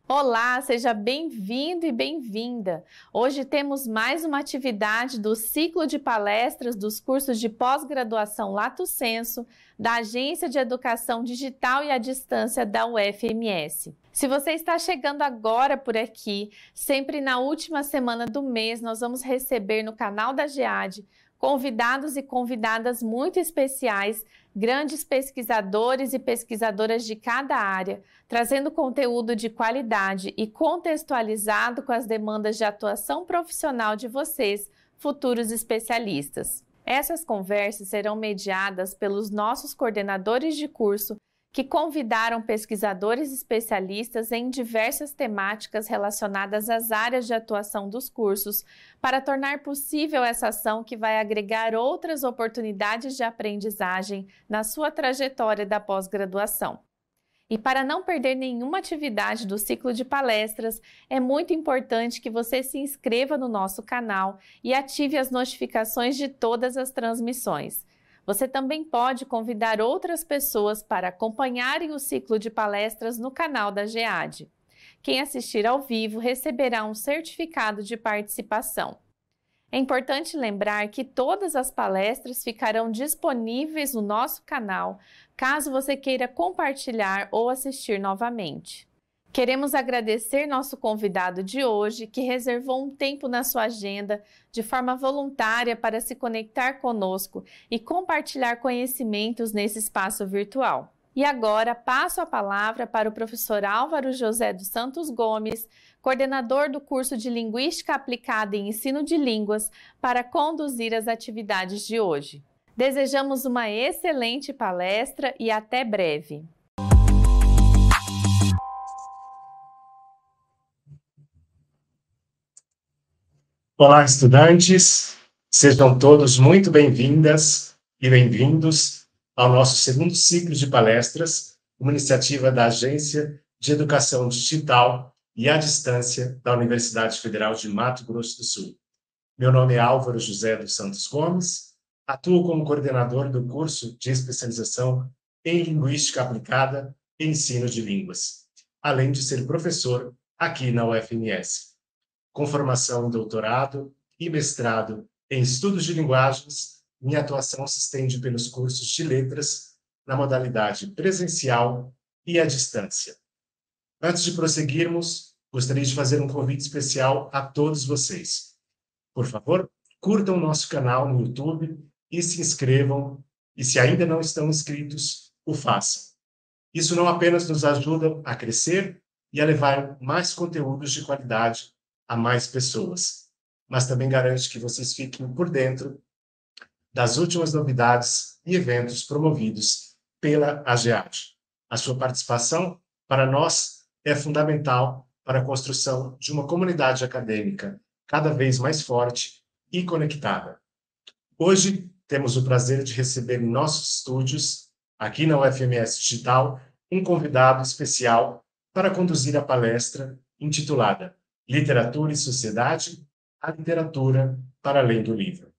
Olá, seja bem-vindo e bem-vinda. Hoje temos mais uma atividade do ciclo de palestras dos cursos de pós-graduação Lato Sensu, da Agência de Educação Digital e à Distância da UFMS. Se você está chegando agora por aqui, sempre na última semana do mês nós vamos receber no canal da GEAD convidados e convidadas muito especiais, grandes pesquisadores e pesquisadoras de cada área, trazendo conteúdo de qualidade e contextualizado com as demandas de atuação profissional de vocês, futuros especialistas. Essas conversas serão mediadas pelos nossos coordenadores de curso, que convidaram pesquisadores especialistas em diversas temáticas relacionadas às áreas de atuação dos cursos, para tornar possível essa ação que vai agregar outras oportunidades de aprendizagem na sua trajetória da pós-graduação. E para não perder nenhuma atividade do ciclo de palestras, é muito importante que você se inscreva no nosso canal e ative as notificações de todas as transmissões. Você também pode convidar outras pessoas para acompanharem o ciclo de palestras no canal da GEAD. Quem assistir ao vivo receberá um certificado de participação. É importante lembrar que todas as palestras ficarão disponíveis no nosso canal, caso você queira compartilhar ou assistir novamente. Queremos agradecer nosso convidado de hoje, que reservou um tempo na sua agenda de forma voluntária para se conectar conosco e compartilhar conhecimentos nesse espaço virtual. E agora passo a palavra para o professor Álvaro José dos Santos Gomes, coordenador do curso de Linguística Aplicada e Ensino de Línguas, para conduzir as atividades de hoje. Desejamos uma excelente palestra e até breve. Olá, estudantes! Sejam todos muito bem-vindas e bem-vindos ao nosso segundo ciclo de palestras, uma iniciativa da Agência de Educação Digital e à Distância da Universidade Federal de Mato Grosso do Sul. Meu nome é Álvaro José dos Santos Gomes, atuo como coordenador do curso de especialização em Linguística Aplicada e Ensino de Línguas, além de ser professor aqui na UFMS. Com formação em doutorado e mestrado em estudos de linguagens, minha atuação se estende pelos cursos de letras na modalidade presencial e à distância. Antes de prosseguirmos, gostaria de fazer um convite especial a todos vocês. Por favor, curtam o nosso canal no YouTube e se inscrevam, e se ainda não estão inscritos, o façam. Isso não apenas nos ajuda a crescer e a levar mais conteúdos de qualidade a mais pessoas, mas também garante que vocês fiquem por dentro das últimas novidades e eventos promovidos pela AGEAD. A sua participação, para nós, é fundamental para a construção de uma comunidade acadêmica cada vez mais forte e conectada. Hoje, temos o prazer de receber em nossos estúdios, aqui na UFMS Digital, um convidado especial para conduzir a palestra intitulada Literatura e Sociedade, a literatura para além do livro.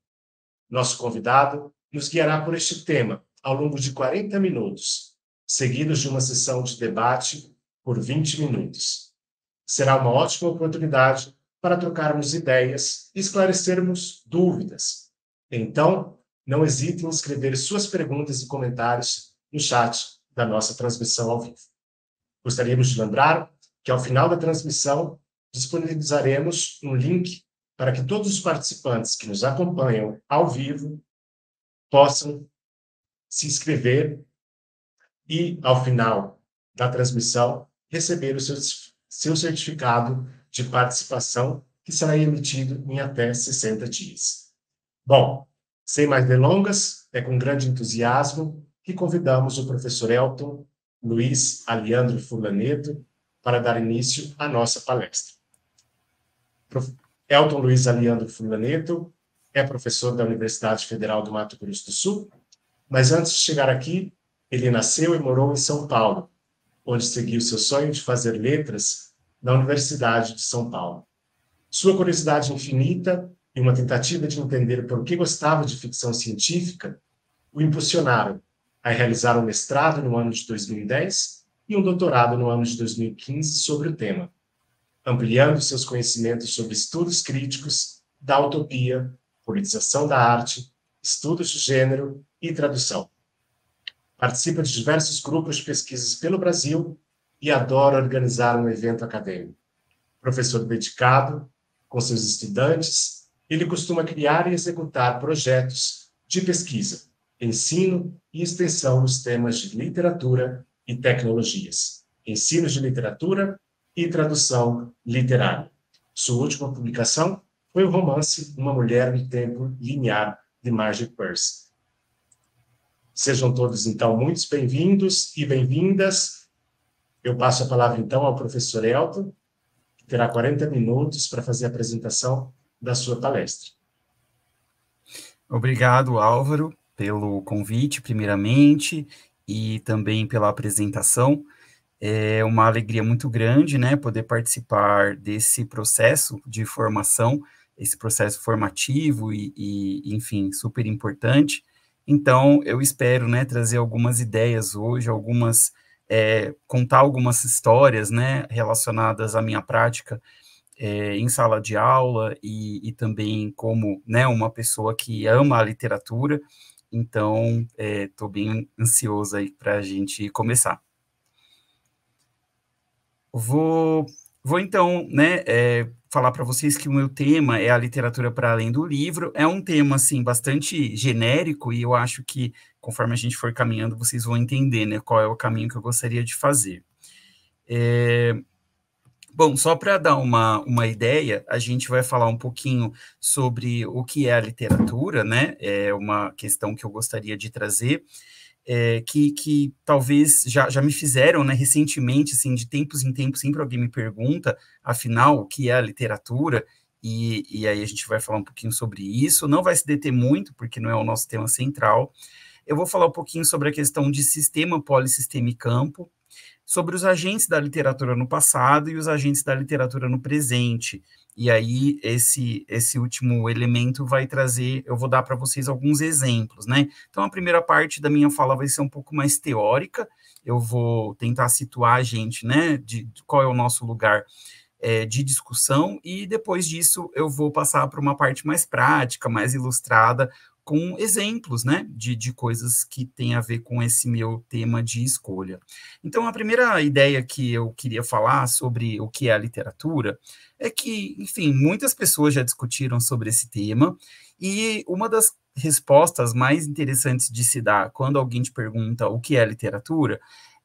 Nosso convidado nos guiará por este tema ao longo de 40 minutos, seguidos de uma sessão de debate por 20 minutos. Será uma ótima oportunidade para trocarmos ideias e esclarecermos dúvidas. Então, não hesite em escrever suas perguntas e comentários no chat da nossa transmissão ao vivo. Gostaríamos de lembrar que, ao final da transmissão, disponibilizaremos um link para que todos os participantes que nos acompanham ao vivo possam se inscrever e, ao final da transmissão, receber o seu certificado de participação, que será emitido em até 60 dias. Bom, sem mais delongas, é com grande entusiasmo que convidamos o professor Elton Luiz Aliandro Furlaneto para dar início à nossa palestra. Elton Luiz Aliandro Furlaneto é professor da Universidade Federal do Mato Grosso do Sul, mas antes de chegar aqui, ele nasceu e morou em São Paulo, onde seguiu seu sonho de fazer letras na Universidade de São Paulo. Sua curiosidade infinita e uma tentativa de entender por que gostava de ficção científica o impulsionaram a realizar um mestrado no ano de 2010 e um doutorado no ano de 2015 sobre o tema, ampliando seus conhecimentos sobre estudos críticos da utopia, politização da arte, estudos de gênero e tradução. Participa de diversos grupos de pesquisas pelo Brasil e adora organizar um evento acadêmico. Professor dedicado, com seus estudantes, ele costuma criar e executar projetos de pesquisa, ensino e extensão nos temas de literatura e tecnologias, ensino de literatura e tradução literária. Sua última publicação foi o romance Uma Mulher no Tempo Linear, de Margaret Peirce. Sejam todos, então, muito bem-vindos e bem-vindas. Eu passo a palavra, então, ao professor Elton, que terá 40 minutos para fazer a apresentação da sua palestra. Obrigado, Álvaro, pelo convite, primeiramente, e também pela apresentação. É uma alegria muito grande, né, poder participar desse processo de formação, esse processo formativo enfim, super importante. Então, eu espero, né, trazer algumas ideias hoje, contar algumas histórias, né, relacionadas à minha prática em sala de aula e também como, né, uma pessoa que ama a literatura. Então, estou bem ansioso aí para a gente começar. Vou então, né, falar para vocês que o meu tema é a literatura para além do livro. É um tema, assim, bastante genérico e eu acho que, conforme a gente for caminhando, vocês vão entender, né, qual é o caminho que eu gostaria de fazer. Bom, só para dar uma ideia, a gente vai falar um pouquinho sobre o que é a literatura, né, é uma questão que eu gostaria de trazer, que talvez já me fizeram, né, recentemente, assim, de tempos em tempos, sempre alguém me pergunta, afinal, o que é a literatura, e aí a gente vai falar um pouquinho sobre isso, não vai se deter muito, porque não é o nosso tema central. Eu vou falar um pouquinho sobre a questão de sistema, polissistema e campo, sobre os agentes da literatura no passado e os agentes da literatura no presente. E aí, esse último elemento vai trazer, eu vou dar para vocês alguns exemplos, né? Então, a primeira parte da minha fala vai ser um pouco mais teórica, eu vou tentar situar a gente, né, de qual é o nosso lugar de discussão, e depois disso eu vou passar para uma parte mais prática, mais ilustrada, com exemplos, né, de coisas que têm a ver com esse meu tema de escolha. Então, a primeira ideia que eu queria falar sobre o que é a literatura é que, enfim, muitas pessoas já discutiram sobre esse tema, e uma das respostas mais interessantes de se dar quando alguém te pergunta o que é literatura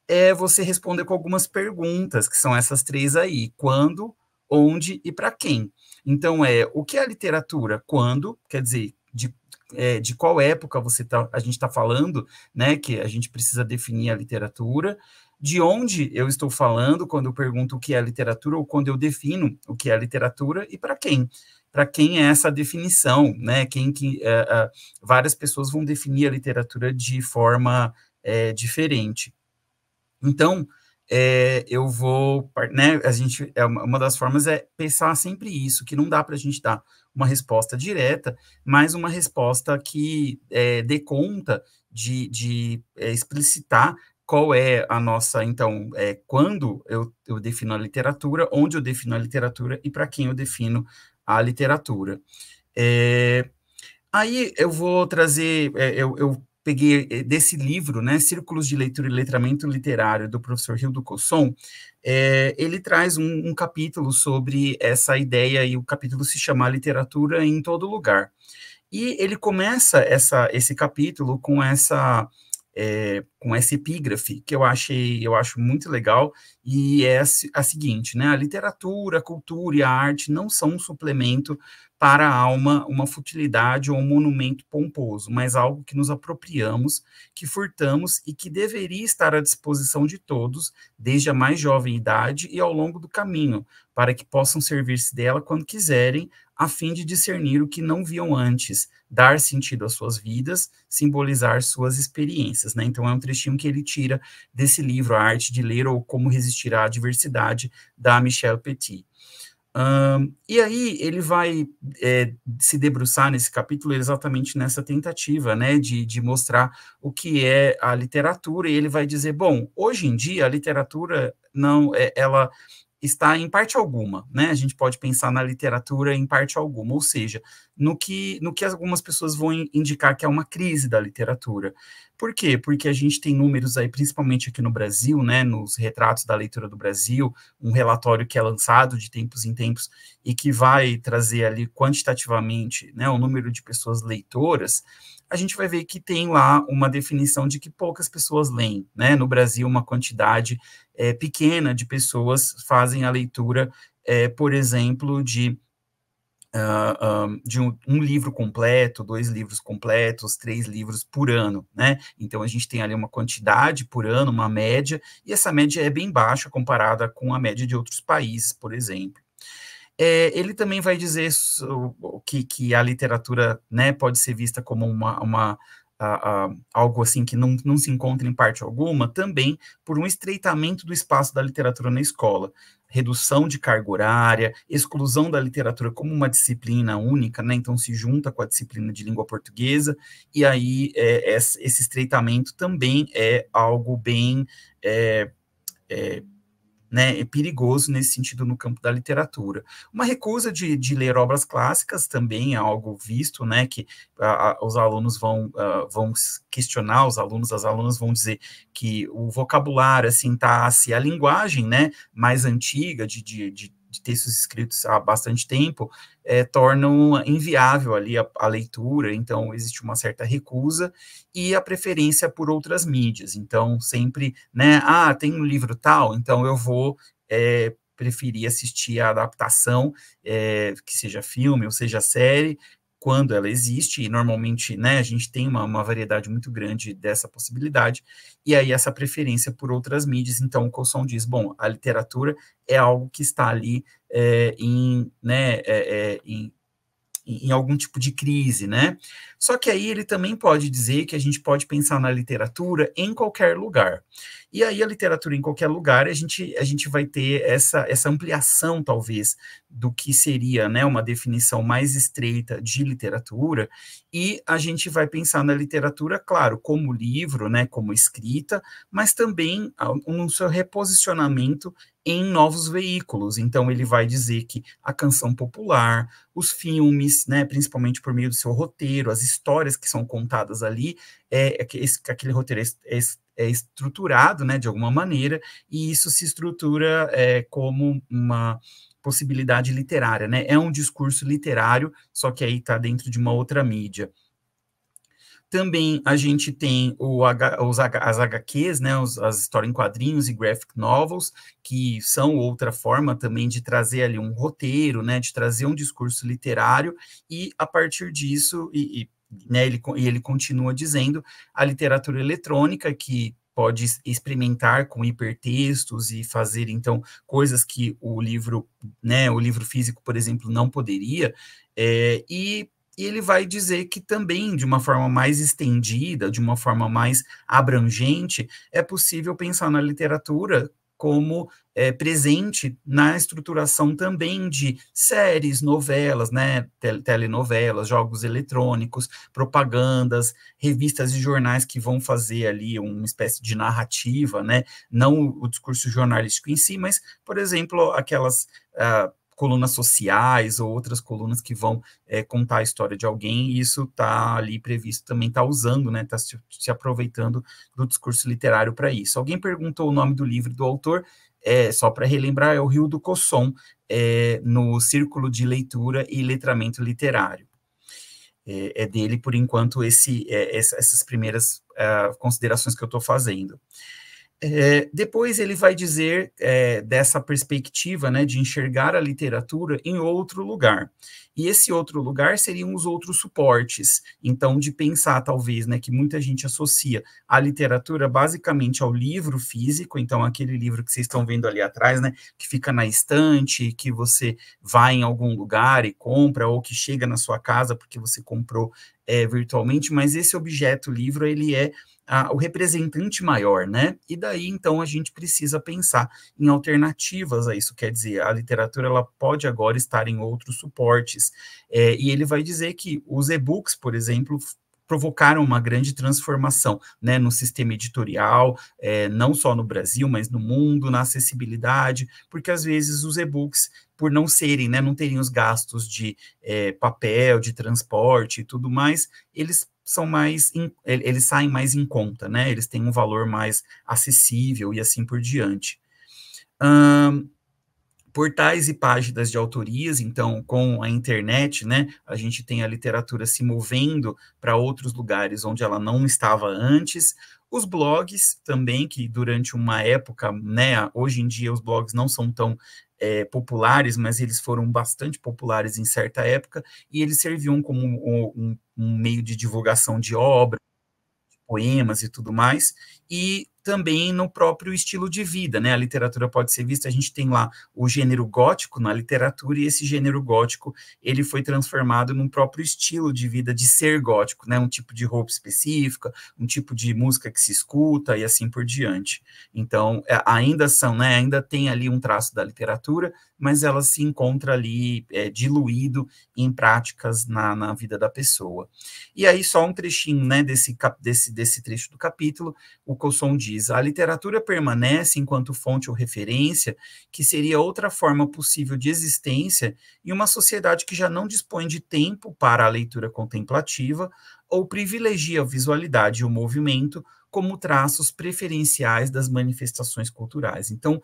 é você responder com algumas perguntas, que são essas três aí: quando, onde e para quem. Então, o que é a literatura? Quando, quer dizer, de qual época a gente está falando, né, que a gente precisa definir a literatura, de onde eu estou falando quando eu pergunto o que é a literatura, ou quando eu defino o que é a literatura, e para quem. Para quem é essa definição, né, várias pessoas vão definir a literatura de forma diferente. Então, eu vou, né, uma das formas é pensar sempre isso, que não dá para a gente dar uma resposta direta, mas uma resposta que dê conta de explicitar qual é a nossa, então, quando eu defino a literatura, onde eu defino a literatura e para quem eu defino a literatura. Aí eu vou trazer, eu peguei desse livro, né, Círculos de Leitura e Letramento Literário, do professor Hildo Cosson. Ele traz um capítulo sobre essa ideia, e o capítulo se chama Literatura em Todo Lugar. E ele começa esse capítulo com essa epígrafe, que eu acho muito legal, e é a seguinte, né, a literatura, a cultura e a arte não são um suplemento para a alma, uma futilidade ou um monumento pomposo, mas algo que nos apropriamos, que furtamos e que deveria estar à disposição de todos, desde a mais jovem idade e ao longo do caminho, para que possam servir-se dela quando quiserem, a fim de discernir o que não viam antes, dar sentido às suas vidas, simbolizar suas experiências, né? Então, é um trechinho que ele tira desse livro, A Arte de Ler ou Como Resistir à Adversidade, da Michel Petit. E aí ele vai se debruçar nesse capítulo exatamente nessa tentativa, né, de mostrar o que é a literatura, e ele vai dizer, bom, hoje em dia a literatura não, ela está em parte alguma, né? A gente pode pensar na literatura em parte alguma, ou seja, no que algumas pessoas vão indicar que é uma crise da literatura. Por quê? Porque a gente tem números aí, principalmente aqui no Brasil, né, nos retratos da leitura do Brasil, um relatório que é lançado de tempos em tempos e que vai trazer ali quantitativamente, né, o número de pessoas leitoras. A gente vai ver que tem lá uma definição de que poucas pessoas leem, né? No Brasil, uma quantidade pequena de pessoas fazem a leitura, por exemplo, de um livro completo, 2 livros completos, 3 livros por ano, né? Então, a gente tem ali uma quantidade por ano, uma média, e essa média é bem baixa comparada com a média de outros países, por exemplo. Ele também vai dizer que a literatura, né, pode ser vista como algo assim que não se encontra em parte alguma, também por um estreitamento do espaço da literatura na escola, redução de carga horária, exclusão da literatura como uma disciplina única, né, então se junta com a disciplina de língua portuguesa, e aí esse estreitamento também é algo bem né, é perigoso nesse sentido no campo da literatura. Uma recusa de ler obras clássicas também é algo visto, né, que os alunos vão questionar, as alunas vão dizer que o vocabulário, a sintaxe, a linguagem, né, mais antiga de textos escritos há bastante tempo, tornam inviável ali a leitura, então existe uma certa recusa e a preferência por outras mídias, então sempre, né, tem um livro tal, então eu vou preferir assistir a adaptação, que seja filme ou seja série, quando ela existe, e normalmente, né, a gente tem uma variedade muito grande dessa possibilidade, e aí essa preferência por outras mídias. Então o Cosson diz, bom, a literatura é algo que está ali em algum tipo de crise, né? Só que aí ele também pode dizer que a gente pode pensar na literatura em qualquer lugar. E aí a literatura em qualquer lugar, a gente vai ter essa ampliação, talvez, do que seria, né, uma definição mais estreita de literatura, e a gente vai pensar na literatura, claro, como livro, né, como escrita, mas também no seu reposicionamento em novos veículos. Então, ele vai dizer que a canção popular, os filmes, né, principalmente por meio do seu roteiro, as histórias que são contadas ali, aquele roteiro é estruturado, né, de alguma maneira, e isso se estrutura como uma possibilidade literária, né? É um discurso literário, só que aí está dentro de uma outra mídia. Também a gente tem as HQs, né, as histórias em quadrinhos e graphic novels, que são outra forma também de trazer ali um roteiro, né, de trazer um discurso literário, e a partir disso, né, ele continua dizendo, a literatura eletrônica, que pode experimentar com hipertextos e fazer, então, coisas que o livro, né, o livro físico, por exemplo, não poderia, e ele vai dizer que também, de uma forma mais estendida, de uma forma mais abrangente, é possível pensar na literatura como presente na estruturação também de séries, novelas, né, telenovelas, jogos eletrônicos, propagandas, revistas e jornais que vão fazer ali uma espécie de narrativa, né, não o discurso jornalístico em si, mas, por exemplo, aquelas colunas sociais ou outras colunas que vão contar a história de alguém, e isso está ali previsto, também está usando, né, está se aproveitando do discurso literário para isso. Alguém perguntou o nome do livro do autor, só para relembrar, é o Rio do Cosson, no Círculo de Leitura e Letramento Literário. É dele, por enquanto, essas primeiras considerações que eu estou fazendo. Depois ele vai dizer dessa perspectiva, né, de enxergar a literatura em outro lugar. E esse outro lugar seriam os outros suportes. Então, de pensar, talvez, né, que muita gente associa a literatura basicamente ao livro físico, então aquele livro que vocês estão vendo ali atrás, né, que fica na estante, que você vai em algum lugar e compra, ou que chega na sua casa porque você comprou virtualmente, mas esse objeto livro, ele é o representante maior, né? E daí, então, a gente precisa pensar em alternativas a isso, quer dizer, a literatura, ela pode agora estar em outros suportes, e ele vai dizer que os e-books, por exemplo, provocaram uma grande transformação, né, no sistema editorial, não só no Brasil, mas no mundo, na acessibilidade, porque às vezes os e-books, por não serem, né, não terem os gastos de papel, de transporte e tudo mais, eles saem mais em conta, né? Eles têm um valor mais acessível e assim por diante. Portais e páginas de autorias, então, com a internet, né, a gente tem a literatura se movendo para outros lugares onde ela não estava antes. Os blogs também, que durante uma época, né, hoje em dia os blogs não são tão populares, mas eles foram bastante populares em certa época, e eles serviam como um meio de divulgação de obra, poemas e tudo mais, e também no próprio estilo de vida, né? A literatura pode ser vista, a gente tem lá o gênero gótico na literatura, e esse gênero gótico, ele foi transformado num próprio estilo de vida de ser gótico, né? Um tipo de roupa específica, um tipo de música que se escuta e assim por diante. Então, ainda são, né? Ainda tem ali um traço da literatura, mas ela se encontra ali diluído em práticas na vida da pessoa. E aí, só um trechinho, né, desse trecho do capítulo, o Cosson diz: a literatura permanece enquanto fonte ou referência, que seria outra forma possível de existência em uma sociedade que já não dispõe de tempo para a leitura contemplativa ou privilegia a visualidade e o movimento como traços preferenciais das manifestações culturais. Então,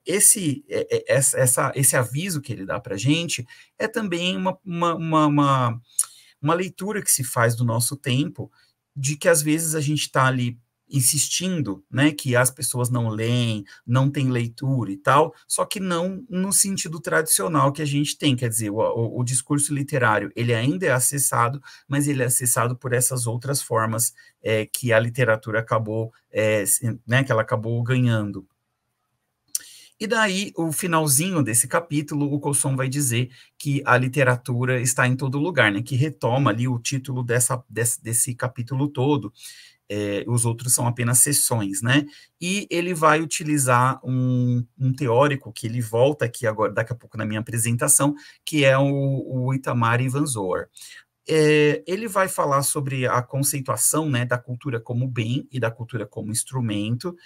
esse aviso que ele dá para a gente é também uma leitura que se faz do nosso tempo, de que às vezes a gente está ali insistindo, né, que as pessoas não leem, não têm leitura e tal, só que não no sentido tradicional que a gente tem, quer dizer, o discurso literário, ele ainda é acessado, mas ele é acessado por essas outras formas que a literatura acabou, né, que ela acabou ganhando. E daí, o finalzinho desse capítulo, o Cosson vai dizer que a literatura está em todo lugar, né, que retoma ali o título desse capítulo todo. Os outros são apenas seções, né? E ele vai utilizar um teórico que ele volta aqui agora, daqui a pouco na minha apresentação, que é o Itamar Ivanzoar. Ele vai falar sobre a conceituação, né, da cultura como bem e da cultura como instrumento,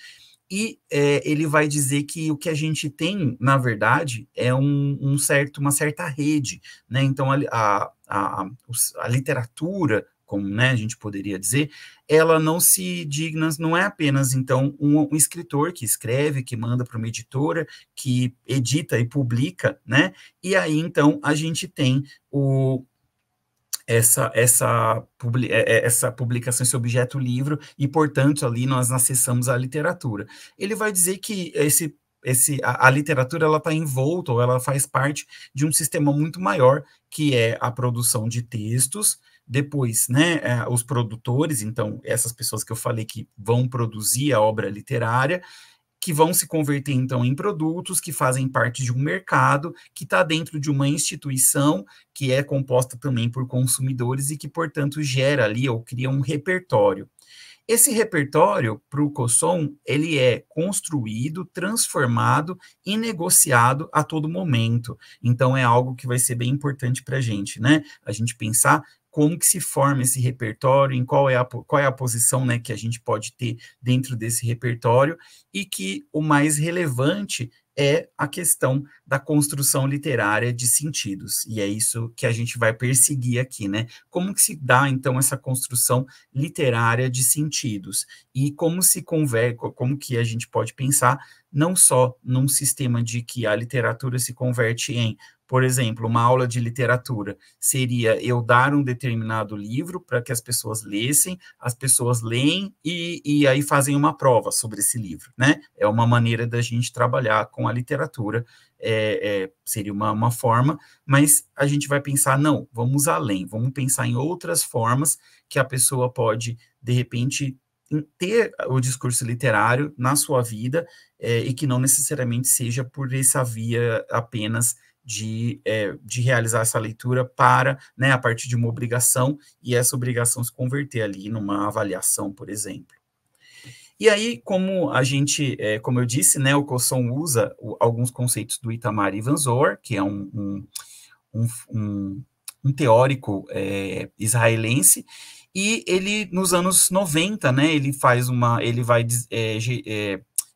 e ele vai dizer que o que a gente tem, na verdade, é uma certa rede, né? Então, a literatura, como, né, a gente poderia dizer, ela não é apenas, então, um escritor que escreve, que manda para uma editora, que edita e publica, né? E aí, então, a gente tem essa publicação, esse objeto livro, e, portanto, ali nós acessamos a literatura. Ele vai dizer que a literatura ela está envolta, ou ela faz parte de um sistema muito maior, que é a produção de textos, depois, né, os produtores, então, essas pessoas que eu falei que vão produzir a obra literária, que vão se converter, então, em produtos que fazem parte de um mercado, que está dentro de uma instituição que é composta também por consumidores e que, portanto, gera ali ou cria um repertório. Esse repertório, para o Cosson, ele é construído, transformado e negociado a todo momento. Então, é algo que vai ser bem importante para a gente, né? A gente pensar como que se forma esse repertório, em qual é a posição, né, que a gente pode ter dentro desse repertório, e que o mais relevante é a questão da construção literária de sentidos, e é isso que a gente vai perseguir aqui, né? Como que se dá, então, essa construção literária de sentidos, e como que a gente pode pensar não só num sistema de que a literatura se converte em, por exemplo, uma aula de literatura seria eu dar um determinado livro para que as pessoas lessem, as pessoas leem e aí fazem uma prova sobre esse livro, né? É uma maneira da gente trabalhar com a literatura, seria uma forma, mas a gente vai pensar, não, vamos além, vamos pensar em outras formas que a pessoa pode, de repente, ter o discurso literário na sua vida, e que não necessariamente seja por essa via apenas de realizar essa leitura para, né, a partir de uma obrigação, e essa obrigação se converter ali numa avaliação, por exemplo. E aí, como eu disse, né, o Cosson usa alguns conceitos do Itamar Ivanzoar, que é um teórico israelense, E ele, nos anos 90, né, ele vai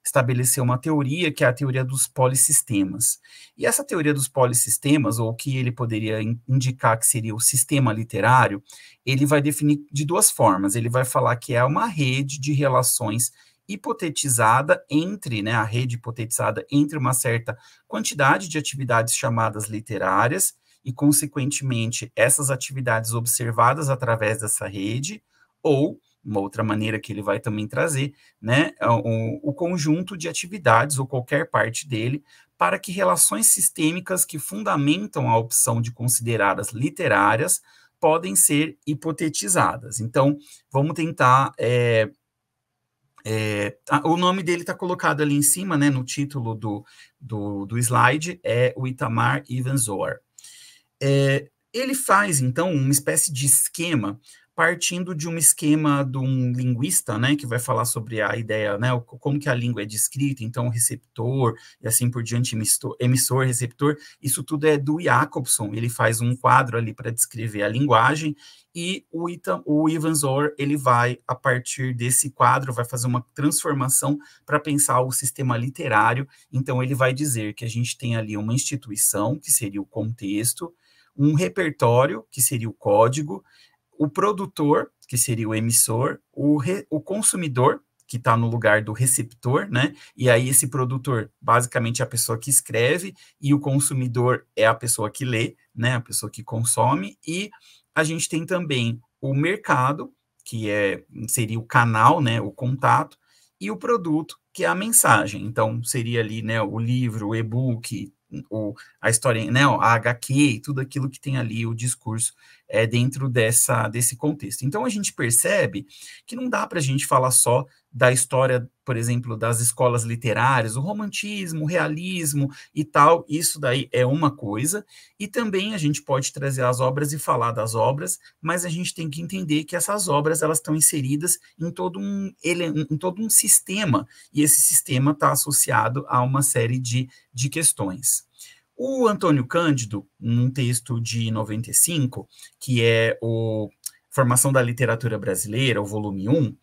estabelecer uma teoria, que é a teoria dos polissistemas. E essa teoria dos polissistemas, ou o que ele poderia indicar que seria o sistema literário, ele vai definir de duas formas. Ele vai falar que é uma rede de relações hipotetizada entre, né, a rede hipotetizada entre uma certa quantidade de atividades chamadas literárias, e, consequentemente, essas atividades observadas através dessa rede, ou, uma outra maneira que ele vai também trazer, né, o conjunto de atividades, ou qualquer parte dele, para que relações sistêmicas que fundamentam a opção de consideradas literárias podem ser hipotetizadas. Então, vamos tentar... o nome dele está colocado ali em cima, né, no título do slide, é o Itamar Evanzoar. Ele faz, então, uma espécie de esquema, partindo de um esquema de um linguista, né, que vai falar sobre a ideia, né, como que a língua é descrita, então, receptor, e assim por diante, emissor, receptor, isso tudo é do Jacobson, ele faz um quadro ali para descrever a linguagem, e o Evanzoar, ele vai, a partir desse quadro, vai fazer uma transformação para pensar o sistema literário, então ele vai dizer que a gente tem ali uma instituição, que seria o contexto, um repertório, que seria o código, o produtor, que seria o emissor, o consumidor, que está no lugar do receptor, né? E aí esse produtor, basicamente, é a pessoa que escreve, e o consumidor é a pessoa que lê, né? A pessoa que consome, e a gente tem também o mercado, que seria o canal, né? O contato, e o produto, que é a mensagem. Então, seria ali, né, o livro, o e-book, a história, né, a HQ, tudo aquilo que tem ali, o discurso dentro desse contexto. Então, a gente percebe que não dá para a gente falar só da história, por exemplo, das escolas literárias, o romantismo, o realismo e tal, isso daí é uma coisa, e também a gente pode trazer as obras e falar das obras, mas a gente tem que entender que essas obras, elas estão inseridas em todo um sistema, e esse sistema está associado a uma série de questões. O Antônio Cândido, num texto de 95, que é o Formação da Literatura Brasileira, o volume 1,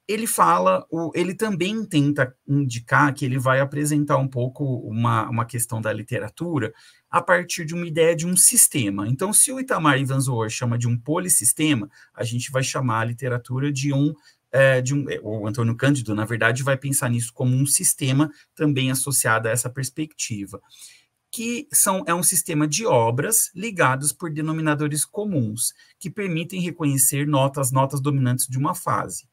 ele também tenta indicar que ele vai apresentar um pouco uma questão da literatura a partir de uma ideia de um sistema. Então, se o Itamar Evanzoar chama de um polissistema, a gente vai chamar a literatura de o Antônio Cândido, na verdade, vai pensar nisso como um sistema também associado a essa perspectiva, que é um sistema de obras ligados por denominadores comuns, que permitem reconhecer notas dominantes de uma fase.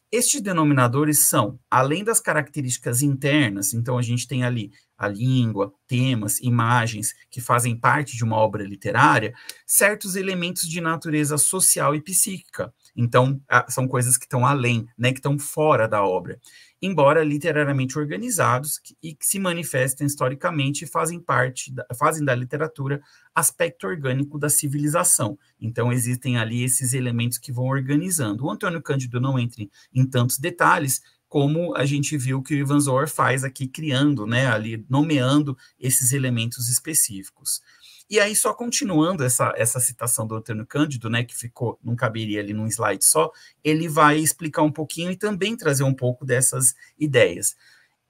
Estes denominadores são, além das características internas, então a gente tem ali a língua, temas, imagens que fazem parte de uma obra literária, certos elementos de natureza social e psíquica. Então, são coisas que estão além, né, que estão fora da obra, embora literariamente organizados e que se manifestem historicamente e fazem da literatura aspecto orgânico da civilização. Então, existem ali esses elementos que vão organizando. O Antônio Cândido não entra em tantos detalhes, como a gente viu que o Evanzoar faz aqui, criando, né, ali, nomeando esses elementos específicos. E aí, só continuando essa citação do Antônio Cândido, né, que não caberia ali num slide só, ele vai explicar um pouquinho e também trazer um pouco dessas ideias.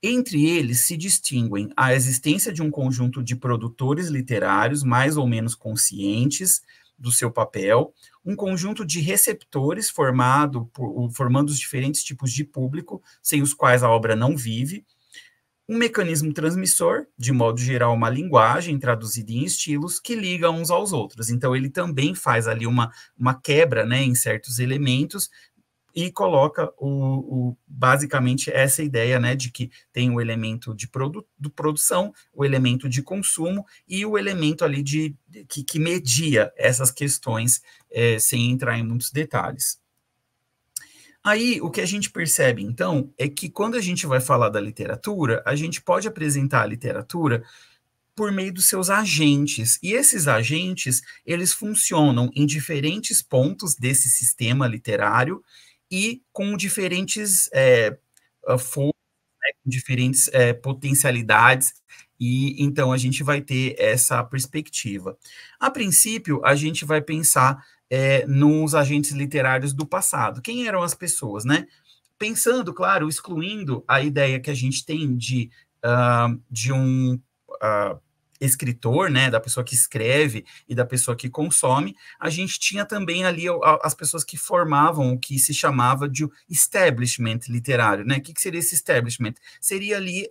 Entre eles se distinguem a existência de um conjunto de produtores literários mais ou menos conscientes do seu papel, um conjunto de receptores formando os diferentes tipos de público, sem os quais a obra não vive, um mecanismo transmissor, de modo geral, uma linguagem traduzida em estilos que liga uns aos outros. Então, ele também faz ali uma quebra, né, em certos elementos e coloca basicamente essa ideia, né, de que tem o elemento de produção, o elemento de consumo e o elemento ali que media essas questões, sem entrar em muitos detalhes. Aí, o que a gente percebe, então, é que quando a gente vai falar da literatura, a gente pode apresentar a literatura por meio dos seus agentes. E esses agentes, eles funcionam em diferentes pontos desse sistema literário e com diferentes forças, né, com diferentes potencialidades, e então a gente vai ter essa perspectiva. A princípio, a gente vai pensar nos agentes literários do passado. Quem eram as pessoas, né? Pensando, claro, excluindo a ideia que a gente tem de um escritor, né, da pessoa que escreve e da pessoa que consome, a gente tinha também ali as pessoas que formavam o que se chamava de establishment literário, né? O que seria esse establishment? Seria ali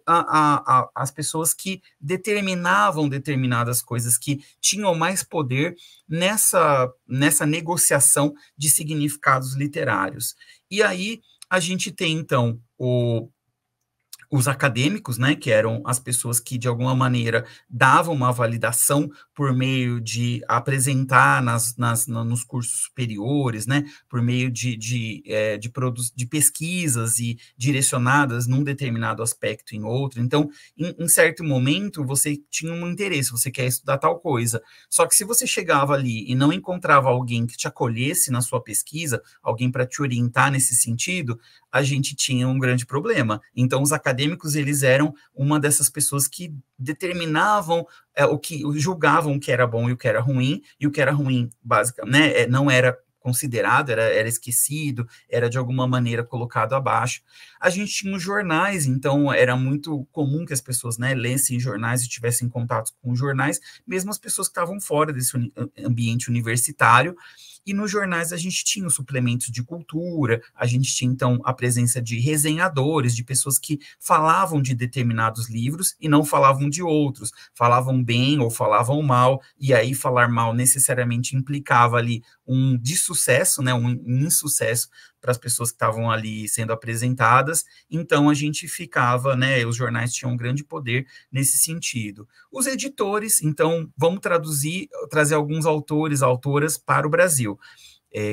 as pessoas que determinavam determinadas coisas, que tinham mais poder nessa negociação de significados literários. E aí a gente tem, então, os acadêmicos, né, que eram as pessoas que, de alguma maneira, davam uma validação por meio de apresentar nos cursos superiores, né, por meio de pesquisas e direcionadas num determinado aspecto em outro. Então, em certo momento, você tinha um interesse, você quer estudar tal coisa. Só que se você chegava ali e não encontrava alguém que te acolhesse na sua pesquisa, alguém para te orientar nesse sentido, a gente tinha um grande problema. Então, os acadêmicos, eles eram uma dessas pessoas que determinavam julgavam o que era bom e o que era ruim, e o que era ruim, basicamente, né, não era considerado, era esquecido, era de alguma maneira colocado abaixo. A gente tinha os jornais, então era muito comum que as pessoas, né, lessem jornais e tivessem contatos com jornais, mesmo as pessoas que estavam fora desse ambiente universitário. E nos jornais a gente tinha os suplementos de cultura, a gente tinha, então, a presença de resenhadores, de pessoas que falavam de determinados livros e não falavam de outros, falavam bem ou falavam mal, e aí falar mal necessariamente implicava ali um dessucesso, né, um insucesso para as pessoas que estavam ali sendo apresentadas. Então a gente ficava, né, os jornais tinham um grande poder nesse sentido. Os editores, então, vamos trazer alguns autores, autoras para o Brasil,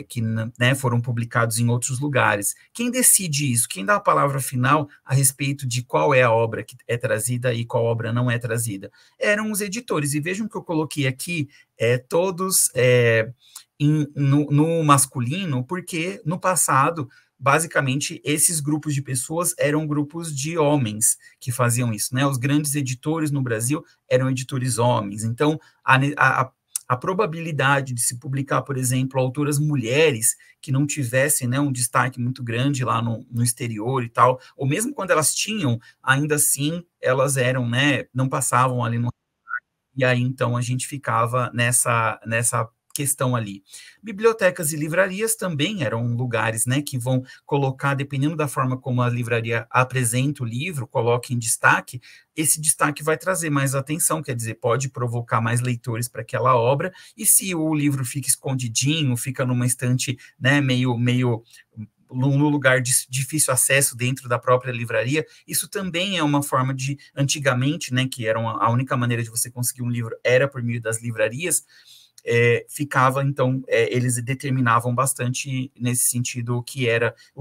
que, né, foram publicados em outros lugares. Quem decide isso? Quem dá a palavra final a respeito de qual é a obra que é trazida e qual obra não é trazida? Eram os editores, e vejam que eu coloquei aqui todos no masculino, porque no passado, basicamente, esses grupos de pessoas eram grupos de homens que faziam isso, né? Os grandes editores no Brasil eram editores homens. Então, a probabilidade de se publicar, por exemplo, autoras mulheres que não tivessem, né, um destaque muito grande lá no exterior e tal, ou mesmo quando elas tinham, ainda assim, elas eram, né, não passavam ali no... E aí, então, a gente ficava nessa questão ali. Bibliotecas e livrarias também eram lugares, né, que vão colocar, dependendo da forma como a livraria apresenta o livro, coloca em destaque, esse destaque vai trazer mais atenção, quer dizer, pode provocar mais leitores para aquela obra, e se o livro fica escondidinho, fica numa estante, né, meio no lugar de difícil acesso dentro da própria livraria, isso também é uma forma de, antigamente, né, que era a única maneira de você conseguir um livro era por meio das livrarias, ficava, então, eles determinavam bastante nesse sentido o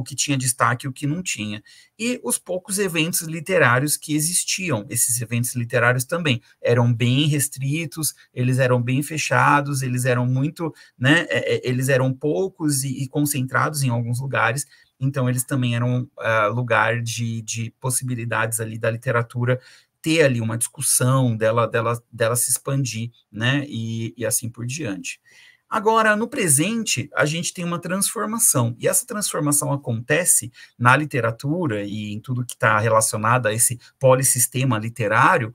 que tinha destaque e o que não tinha. E os poucos eventos literários que existiam, esses eventos literários também eram bem restritos, eles eram bem fechados, eles eram muito, né, eles eram poucos e concentrados em alguns lugares, então eles também eram lugar de possibilidades ali da literatura ter ali uma discussão, dela se expandir, né, e assim por diante. Agora, no presente, a gente tem uma transformação, e essa transformação acontece na literatura e em tudo que está relacionado a esse polissistema literário,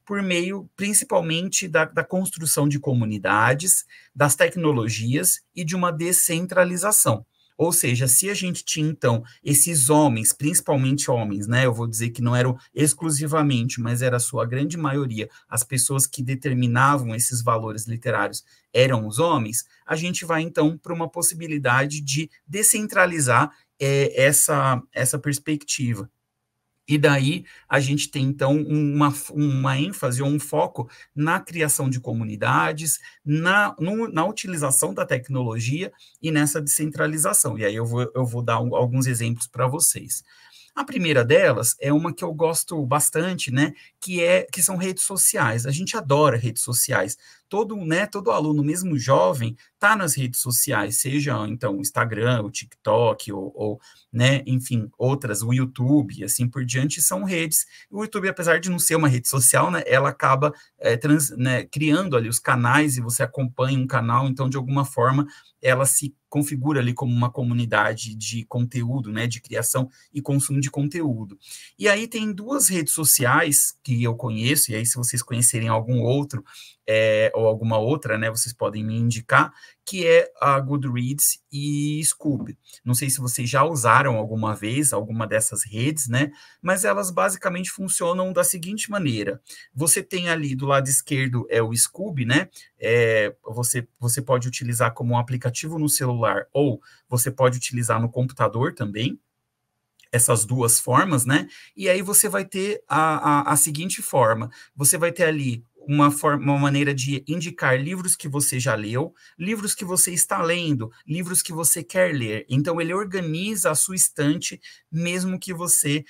por meio, principalmente, da construção de comunidades, das tecnologias e de uma descentralização. Ou seja, se a gente tinha, então, esses homens, principalmente homens, né? Eu vou dizer que não eram exclusivamente, mas era a sua grande maioria, as pessoas que determinavam esses valores literários eram os homens, a gente vai, então, para uma possibilidade de descentralizar essa perspectiva. E daí a gente tem, então, uma ênfase ou um foco na criação de comunidades, na utilização da tecnologia e nessa descentralização. E aí eu vou dar alguns exemplos para vocês. A primeira delas é uma que eu gosto bastante, né, que são redes sociais. A gente adora redes sociais. todo aluno, mesmo jovem, está nas redes sociais, seja, então, o Instagram, o TikTok, né, enfim, outras, o YouTube, assim por diante, são redes. O YouTube, apesar de não ser uma rede social, né, ela acaba criando ali os canais, e você acompanha um canal, então, de alguma forma, ela se configura ali como uma comunidade de conteúdo, né, de criação e consumo de conteúdo. E aí tem duas redes sociais que eu conheço, e aí se vocês conhecerem algum outro, ou alguma outra, né, vocês podem me indicar, que é a Goodreads e Scoob. Não sei se vocês já usaram alguma vez alguma dessas redes, né, mas elas basicamente funcionam da seguinte maneira: você tem ali do lado esquerdo o Scoob, né, você pode utilizar como um aplicativo no celular, ou você pode utilizar no computador também, essas duas formas, né? E aí você vai ter a seguinte forma: você vai ter ali uma maneira de indicar livros que você já leu, livros que você está lendo, livros que você quer ler. Então, ele organiza a sua estante, mesmo que você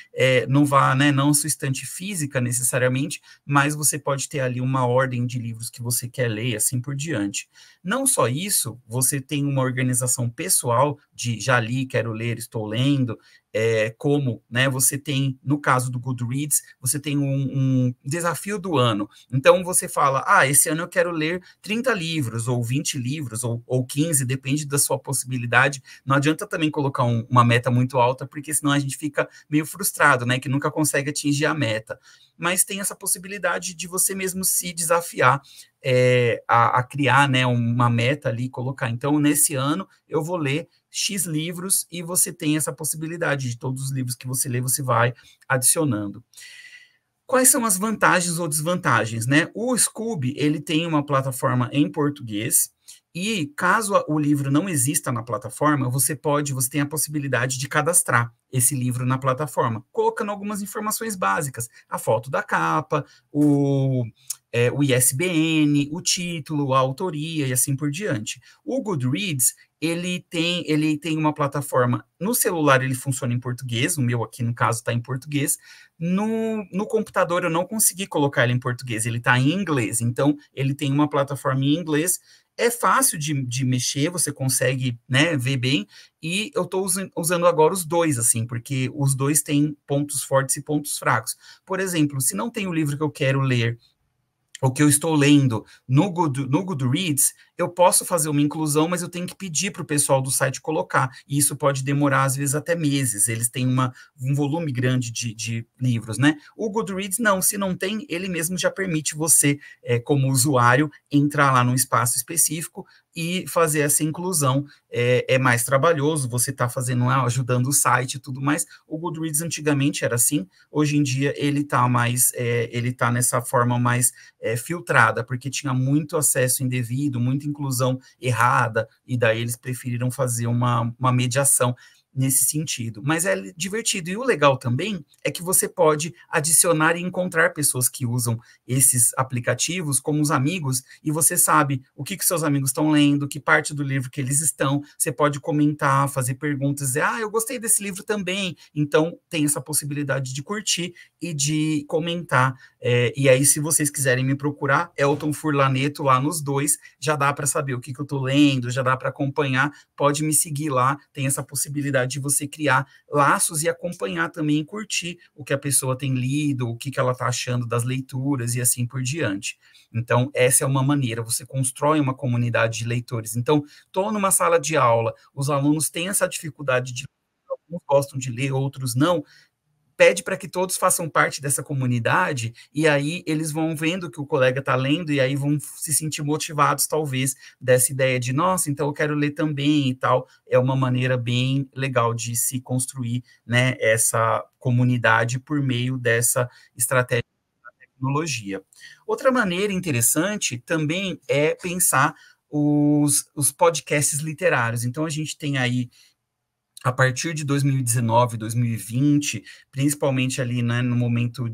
não vá, né, não a sua estante física necessariamente, mas você pode ter ali uma ordem de livros que você quer ler, assim por diante. Não só isso, você tem uma organização pessoal de já li, quero ler, estou lendo, como, né, você tem, no caso do Goodreads, você tem um desafio do ano. Então, você fala, esse ano eu quero ler 30 livros, ou 20 livros, ou 15, depende da sua possibilidade. Não adianta também colocar uma meta muito alta, porque senão a gente fica meio frustrado, né, que nunca consegue atingir a meta. Mas tem essa possibilidade de você mesmo se desafiar a criar, né, uma meta ali, colocar, então, nesse ano eu vou ler X livros, e você tem essa possibilidade de todos os livros que você lê, você vai adicionando. Quais são as vantagens ou desvantagens, né? O Scoob, ele tem uma plataforma em português, e caso o livro não exista na plataforma, você tem a possibilidade de cadastrar esse livro na plataforma, colocando algumas informações básicas: a foto da capa, o ISBN, o título, a autoria e assim por diante. O Goodreads, ele tem uma plataforma, no celular ele funciona em português, o meu aqui no caso está em português, no computador eu não consegui colocar ele em português, ele está em inglês, então ele tem uma plataforma em inglês, é fácil de mexer, você consegue, né, ver bem, e eu estou usando agora os dois, assim, porque os dois têm pontos fortes e pontos fracos. Por exemplo, se não tem o livro que eu quero ler, o que eu estou lendo no Goodreads, eu posso fazer uma inclusão, mas eu tenho que pedir para o pessoal do site colocar, e isso pode demorar, às vezes, até meses. Eles têm um volume grande de livros, né? O Goodreads, não, se não tem, ele mesmo já permite você, como usuário, entrar lá num espaço específico e fazer essa inclusão. É mais trabalhoso, você está fazendo, ajudando o site e tudo mais. O Goodreads antigamente era assim, hoje em dia ele está nessa forma mais filtrada, porque tinha muito acesso indevido, muita inclusão errada, e daí eles preferiram fazer uma mediação nesse sentido. Mas é divertido, e o legal também é que você pode adicionar e encontrar pessoas que usam esses aplicativos como os amigos, e você sabe o que seus amigos estão lendo, que parte do livro que eles estão, você pode comentar, fazer perguntas, dizer, eu gostei desse livro também, então tem essa possibilidade de curtir e de comentar, e aí se vocês quiserem me procurar, Elton Furlaneto lá nos dois, já dá para saber o que eu estou lendo, já dá para acompanhar, pode me seguir lá, tem essa possibilidade de você criar laços e acompanhar também, curtir o que a pessoa tem lido, o que ela está achando das leituras e assim por diante. Então, essa é uma maneira, você constrói uma comunidade de leitores. Então, estou numa sala de aula, os alunos têm essa dificuldade de ler, alguns gostam de ler, outros não, pede para que todos façam parte dessa comunidade, e aí eles vão vendo que o colega está lendo, e aí vão se sentir motivados, talvez, dessa ideia de, nossa, então eu quero ler também e tal. É uma maneira bem legal de se construir, né, essa comunidade por meio dessa estratégia da tecnologia. Outra maneira interessante também é pensar os podcasts literários. Então, a gente tem aí, a partir de 2019, 2020, principalmente ali, né, no momento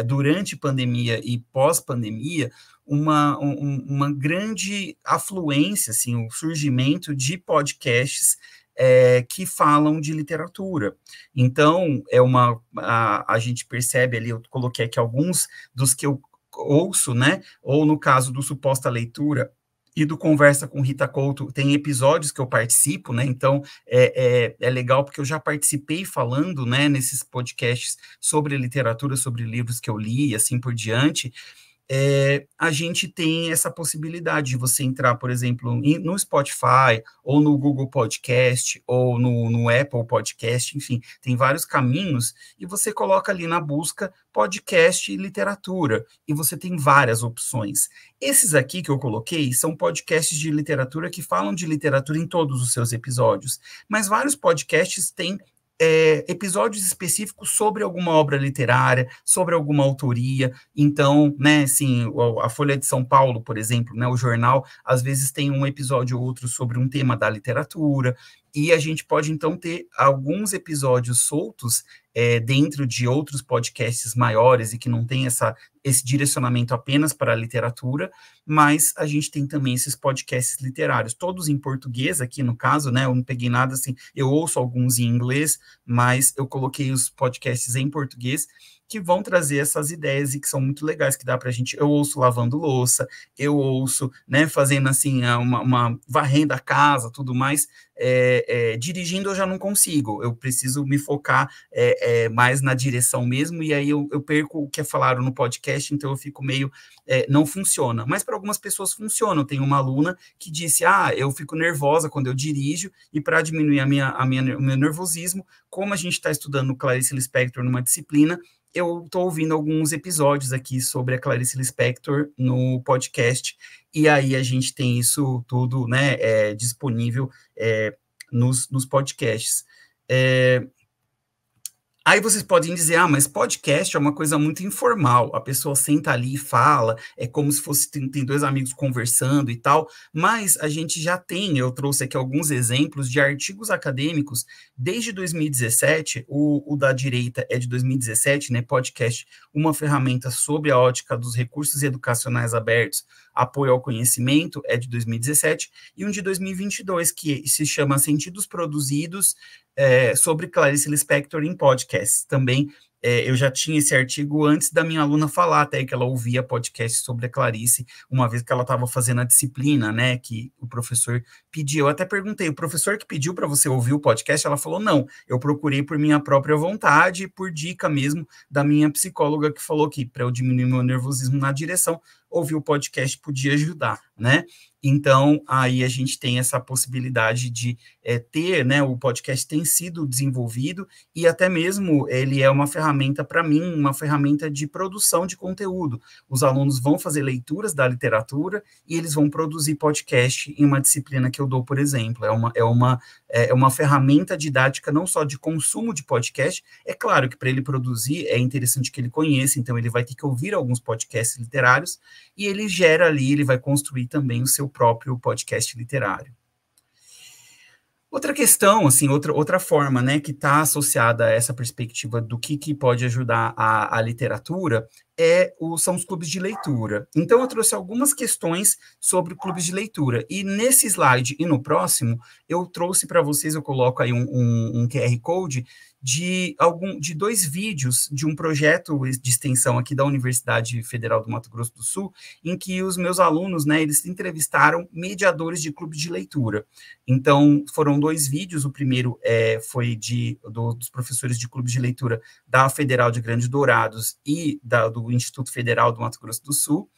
durante pandemia e pós-pandemia, uma grande afluência, assim, o surgimento de podcasts que falam de literatura. Então, a gente percebe ali, eu coloquei aqui alguns dos que eu ouço, né, ou no caso do Suposta Leitura e do Conversa com Rita Couto, tem episódios que eu participo, né, então é legal porque eu já participei falando, né, nesses podcasts sobre literatura, sobre livros que eu li e assim por diante. A gente tem essa possibilidade de você entrar, por exemplo, no Spotify, ou no Google Podcast, ou no Apple Podcast, enfim, tem vários caminhos, e você coloca ali na busca podcast e literatura, e você tem várias opções. Esses aqui que eu coloquei são podcasts de literatura que falam de literatura em todos os seus episódios, mas vários podcasts têm episódios específicos sobre alguma obra literária, sobre alguma autoria. Então, né, assim, a Folha de São Paulo, por exemplo, né, o jornal, às vezes tem um episódio ou outro sobre um tema da literatura, e a gente pode, então, ter alguns episódios soltos dentro de outros podcasts maiores e que não tem esse direcionamento apenas para a literatura, mas a gente tem também esses podcasts literários, todos em português aqui no caso, né, eu não peguei nada assim, eu ouço alguns em inglês, mas eu coloquei os podcasts em português, que vão trazer essas ideias e que são muito legais, que dá para a gente, eu ouço lavando louça, eu ouço, né, fazendo assim, uma varrendo a casa, tudo mais, dirigindo eu já não consigo, eu preciso me focar mais na direção mesmo, e aí eu perco o que falaram no podcast, então eu fico meio, não funciona, mas para algumas pessoas funciona. Eu tenho uma aluna que disse, eu fico nervosa quando eu dirijo, e para diminuir o meu nervosismo, como a gente está estudando Clarice Lispector numa disciplina, eu estou ouvindo alguns episódios aqui sobre a Clarice Lispector no podcast, e aí a gente tem isso tudo, né, disponível nos podcasts. Aí vocês podem dizer, mas podcast é uma coisa muito informal, a pessoa senta ali e fala, é como se fosse, tem dois amigos conversando e tal, mas a gente já tem, eu trouxe aqui alguns exemplos de artigos acadêmicos desde 2017, o da direita é de 2017, né, podcast, uma ferramenta sobre a ótica dos recursos educacionais abertos, apoio ao conhecimento, é de 2017, e um de 2022, que se chama Sentidos Produzidos, sobre Clarice Lispector em podcasts. Também eu já tinha esse artigo antes da minha aluna falar, até que ela ouvia podcast sobre a Clarice, uma vez que ela estava fazendo a disciplina, né, que o professor pediu. Eu até perguntei, o professor que pediu para você ouvir o podcast? Ela falou, não, eu procurei por minha própria vontade, por dica mesmo da minha psicóloga, que falou que para eu diminuir meu nervosismo na direção, ouvir o podcast podia ajudar, né? Então, aí a gente tem essa possibilidade de ter, né, o podcast tem sido desenvolvido e até mesmo ele é uma ferramenta, para mim, uma ferramenta de produção de conteúdo. Os alunos vão fazer leituras da literatura e eles vão produzir podcast em uma disciplina que eu dou, por exemplo. É uma ferramenta didática não só de consumo de podcast, é claro que para ele produzir é interessante que ele conheça, então ele vai ter que ouvir alguns podcasts literários e ele gera ali, ele vai construir também o seu próprio podcast literário. Outra questão, assim, outra forma, né, que está associada a essa perspectiva do que pode ajudar a literatura são os clubes de leitura. Então, eu trouxe algumas questões sobre clubes de leitura. E nesse slide e no próximo, eu trouxe para vocês, eu coloco aí um QR Code de 2 vídeos de um projeto de extensão aqui da Universidade Federal do Mato Grosso do Sul, em que os meus alunos, né, eles entrevistaram mediadores de clubes de leitura. Então, foram 2 vídeos, o primeiro foi dos professores de clubes de leitura da Federal de Grande Dourados e do Instituto Federal do Mato Grosso do Sul,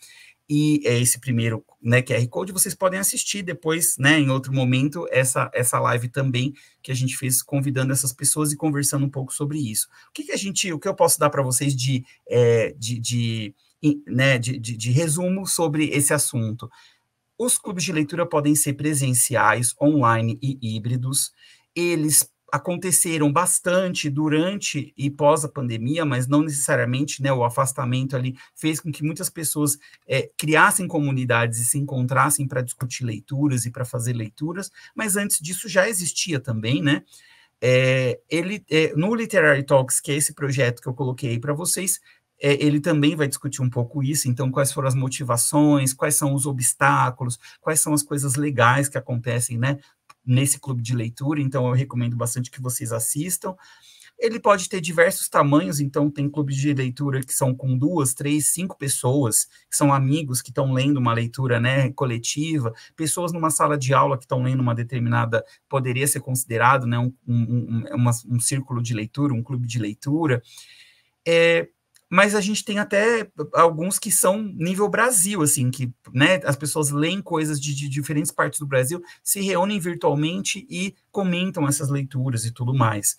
e esse primeiro, né, QR Code, vocês podem assistir depois, né, em outro momento, essa live também, que a gente fez convidando essas pessoas e conversando um pouco sobre isso. O que eu posso dar para vocês de resumo sobre esse assunto? Os clubes de leitura podem ser presenciais, online e híbridos. Eles aconteceram bastante durante e pós a pandemia, mas não necessariamente, né, o afastamento ali fez com que muitas pessoas criassem comunidades e se encontrassem para discutir leituras e para fazer leituras, mas antes disso já existia também, né? No Literary Talks, que é esse projeto que eu coloquei aí para vocês, ele também vai discutir um pouco isso, então quais foram as motivações, quais são os obstáculos, quais são as coisas legais que acontecem, né, nesse clube de leitura, então eu recomendo bastante que vocês assistam. Ele pode ter diversos tamanhos, então tem clubes de leitura que são com 2, 3, 5 pessoas, que são amigos que estão lendo uma leitura, né, coletiva, pessoas numa sala de aula que estão lendo uma determinada, poderia ser considerado, né, um círculo de leitura, um clube de leitura, mas a gente tem até alguns que são nível Brasil, assim, que, né, as pessoas leem coisas de diferentes partes do Brasil, se reúnem virtualmente e comentam essas leituras e tudo mais.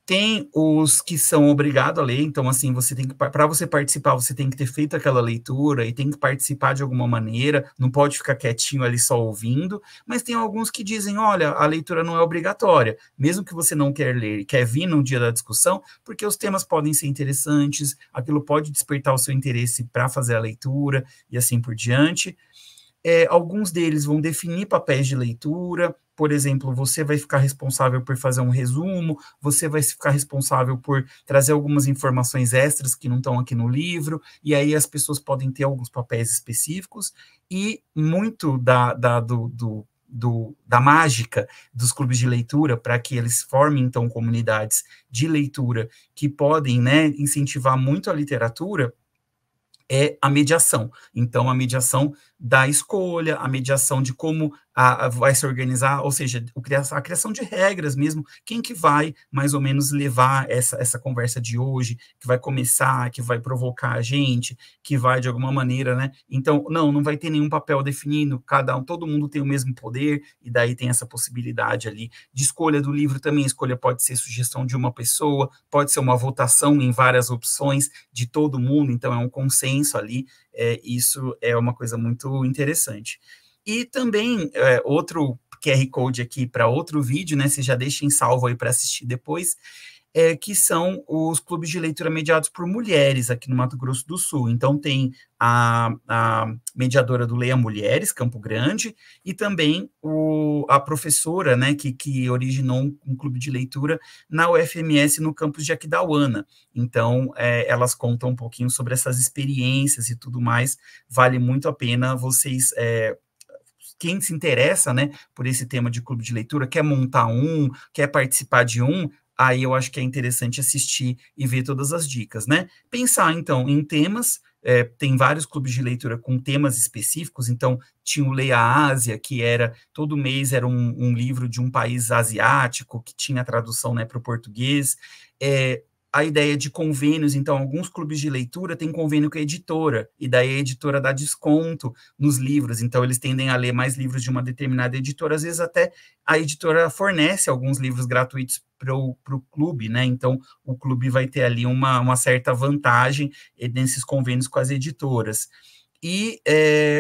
Tem os que são obrigados a ler, então, assim, você tem que, para você participar, você tem que ter feito aquela leitura e tem que participar de alguma maneira, não pode ficar quietinho ali só ouvindo, mas tem alguns que dizem, olha, a leitura não é obrigatória, mesmo que você não quer ler, quer vir no dia da discussão, porque os temas podem ser interessantes, aquilo pode despertar o seu interesse para fazer a leitura e assim por diante. Alguns deles vão definir papéis de leitura, por exemplo, você vai ficar responsável por fazer um resumo, você vai ficar responsável por trazer algumas informações extras que não estão aqui no livro, e aí as pessoas podem ter alguns papéis específicos, e muito da mágica dos clubes de leitura, para que eles formem, então, comunidades de leitura que podem, né, incentivar muito a literatura, é a mediação. Então, a mediação da escolha, a mediação de como vai se organizar, ou seja, a criação de regras mesmo, quem que vai mais ou menos levar essa conversa de hoje, que vai começar, que vai provocar a gente, que vai de alguma maneira, né? Então, não vai ter nenhum papel definido, todo mundo tem o mesmo poder, e daí tem essa possibilidade ali de escolha do livro também. A escolha pode ser sugestão de uma pessoa, pode ser uma votação em várias opções de todo mundo, então é um consenso ali, isso é uma coisa muito interessante. E também, outro QR Code aqui para outro vídeo, né, você já deixa em salvo aí para assistir depois, que são os clubes de leitura mediados por mulheres aqui no Mato Grosso do Sul. Então, tem a mediadora do Leia Mulheres, Campo Grande, e também a professora, né, que originou um clube de leitura na UFMS no campus de Aquidauana. Então, elas contam um pouquinho sobre essas experiências e tudo mais. Vale muito a pena vocês... quem se interessa, né, por esse tema de clube de leitura, quer montar quer participar de aí eu acho que é interessante assistir e ver todas as dicas, né? Pensar, então, em temas, tem vários clubes de leitura com temas específicos, então tinha o Leia Ásia, que todo mês era um livro de um país asiático, que tinha a tradução, né, para o português, a ideia de convênios, então, alguns clubes de leitura têm convênio com a editora, e daí a editora dá desconto nos livros, então eles tendem a ler mais livros de uma determinada editora, às vezes até a editora fornece alguns livros gratuitos para o clube, né, então o clube vai ter ali uma certa vantagem nesses convênios com as editoras. E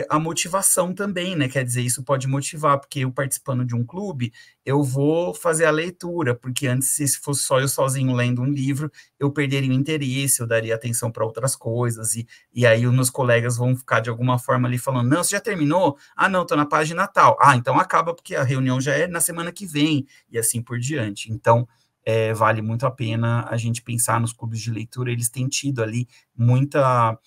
a motivação também, né? Quer dizer, isso pode motivar, porque eu participando de um clube, eu vou fazer a leitura, porque antes, se fosse só eu sozinho lendo um livro, eu perderia o interesse, eu daria atenção para outras coisas, e aí os meus colegas vão ficar de alguma forma ali falando, não, você já terminou? Ah, não, estou na página tal. Ah, então acaba, porque a reunião já é na semana que vem, e assim por diante. Então, vale muito a pena a gente pensar nos clubes de leitura, eles têm tido ali muita...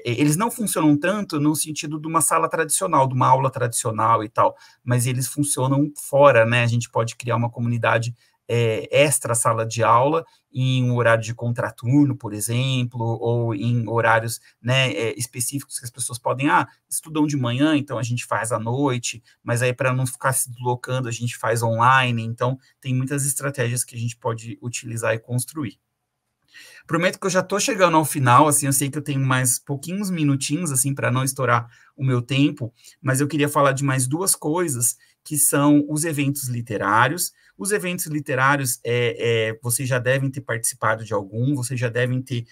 eles não funcionam tanto no sentido de uma sala tradicional, de uma aula tradicional e tal, mas eles funcionam fora, né? A gente pode criar uma comunidade extra sala de aula, em um horário de contraturno, por exemplo, ou em horários, né, específicos que as pessoas podem, estudam de manhã, então a gente faz à noite, mas aí para não ficar se deslocando, a gente faz online, então tem muitas estratégias que a gente pode utilizar e construir. Prometo que eu já estou chegando ao final, assim, eu sei que eu tenho mais pouquinhos minutinhos, assim, para não estourar o meu tempo, mas eu queria falar de mais duas coisas, que são os eventos literários. Os eventos literários, vocês já devem ter participado de algum, vocês já devem ter...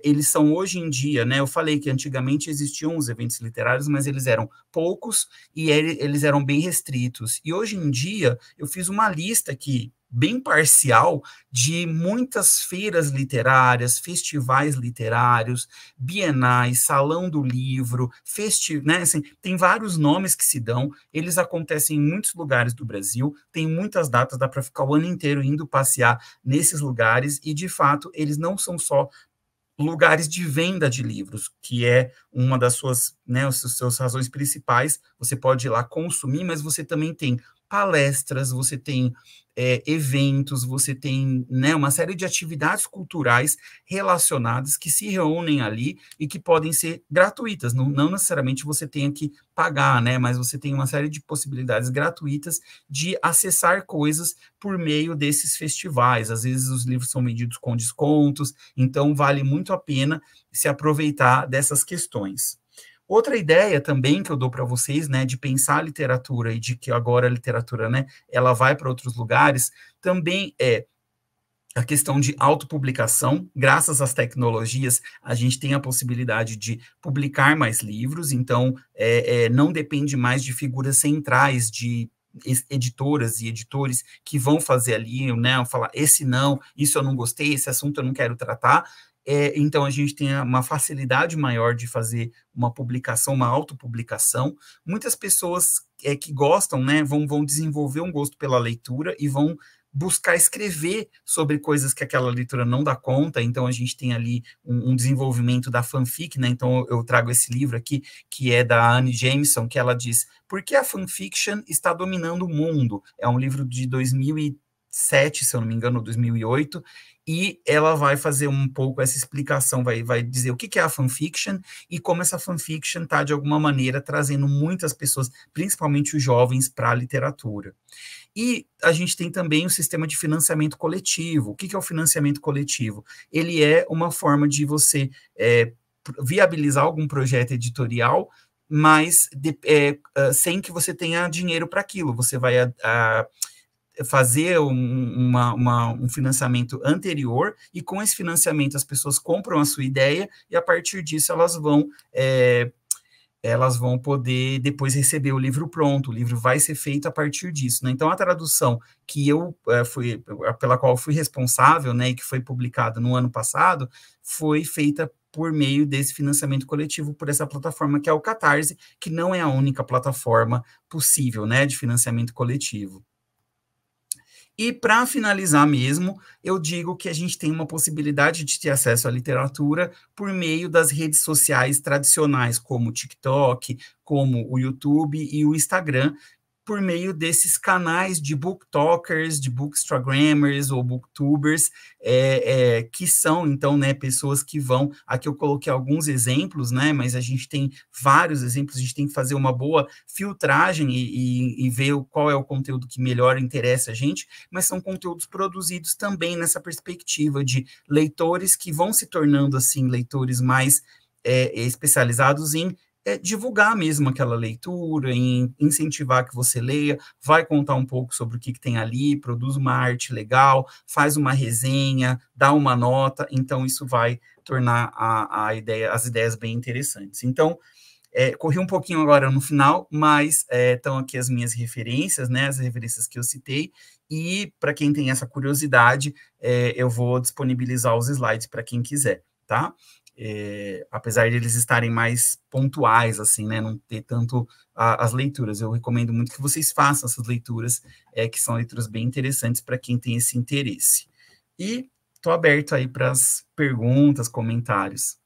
eles são hoje em dia, né? Eu falei que antigamente existiam os eventos literários, mas eles eram poucos e eles eram bem restritos. E hoje em dia, eu fiz uma lista aqui, bem parcial, de muitas feiras literárias, festivais literários, bienais, salão do livro, né? Assim, tem vários nomes que se dão, eles acontecem em muitos lugares do Brasil, tem muitas datas, dá para ficar o ano inteiro indo passear nesses lugares, e de fato eles não são só lugares de venda de livros, que é uma das suas, né, as suas razões principais. Você pode ir lá consumir, mas você também tem palestras, você tem eventos, você tem, né, uma série de atividades culturais relacionadas que se reúnem ali e que podem ser gratuitas, não necessariamente você tenha que pagar, né, mas você tem uma série de possibilidades gratuitas de acessar coisas por meio desses festivais. Às vezes os livros são vendidos com descontos, então vale muito a pena se aproveitar dessas questões. Outra ideia também que eu dou para vocês, né, de pensar a literatura e de que agora a literatura, né, ela vai para outros lugares, também é a questão de autopublicação. Graças às tecnologias, a gente tem a possibilidade de publicar mais livros, então não depende mais de figuras centrais, de editoras e editores que vão fazer ali, né, falar, esse não, isso eu não gostei, esse assunto eu não quero tratar. Então, a gente tem uma facilidade maior de fazer uma publicação, uma autopublicação. Muitas pessoas que gostam, né, vão desenvolver um gosto pela leitura e vão buscar escrever sobre coisas que aquela leitura não dá conta. Então, a gente tem ali um desenvolvimento da fanfic, né? Então, eu trago esse livro aqui, que é da Anne Jameson, que ela diz, por que a fanfiction está dominando o mundo? É um livro de 2007, se eu não me engano, 2008, e ela vai fazer um pouco essa explicação, vai dizer o que é a fanfiction e como essa fanfiction está, de alguma maneira, trazendo muitas pessoas, principalmente os jovens, para a literatura. E a gente tem também o sistema de financiamento coletivo. O que é o financiamento coletivo? Ele é uma forma de você viabilizar algum projeto editorial, mas sem que você tenha dinheiro para aquilo. Você vai fazer um financiamento anterior, e com esse financiamento as pessoas compram a sua ideia, e a partir disso elas vão poder depois receber o livro pronto, o livro vai ser feito a partir disso, né? Então, a tradução que pela qual eu fui responsável, né, e que foi publicada no ano passado, foi feita por meio desse financiamento coletivo, por essa plataforma que é o Catarse, que não é a única plataforma possível, né, de financiamento coletivo. E, para finalizar mesmo, eu digo que a gente tem uma possibilidade de ter acesso à literatura por meio das redes sociais tradicionais, como o TikTok, como o YouTube e o Instagram, por meio desses canais de booktalkers, de bookstagrammers ou booktubers, que são, então, né, pessoas que vão... Aqui eu coloquei alguns exemplos, né, mas a gente tem vários exemplos, a gente tem que fazer uma boa filtragem e ver qual é o conteúdo que melhor interessa a gente, mas são conteúdos produzidos também nessa perspectiva de leitores que vão se tornando, assim, leitores mais especializados em divulgar mesmo aquela leitura, em incentivar que você leia, vai contar um pouco sobre o que tem ali, produz uma arte legal, faz uma resenha, dá uma nota, então isso vai tornar as ideias bem interessantes. Então, corri um pouquinho agora no final, mas estão aqui as minhas referências, né, as referências que eu citei, e para quem tem essa curiosidade, eu vou disponibilizar os slides para quem quiser, tá? Apesar de eles estarem mais pontuais, assim, né, não ter tanto as leituras, eu recomendo muito que vocês façam essas leituras, que são leituras bem interessantes para quem tem esse interesse. E estou aberto aí para as perguntas, comentários.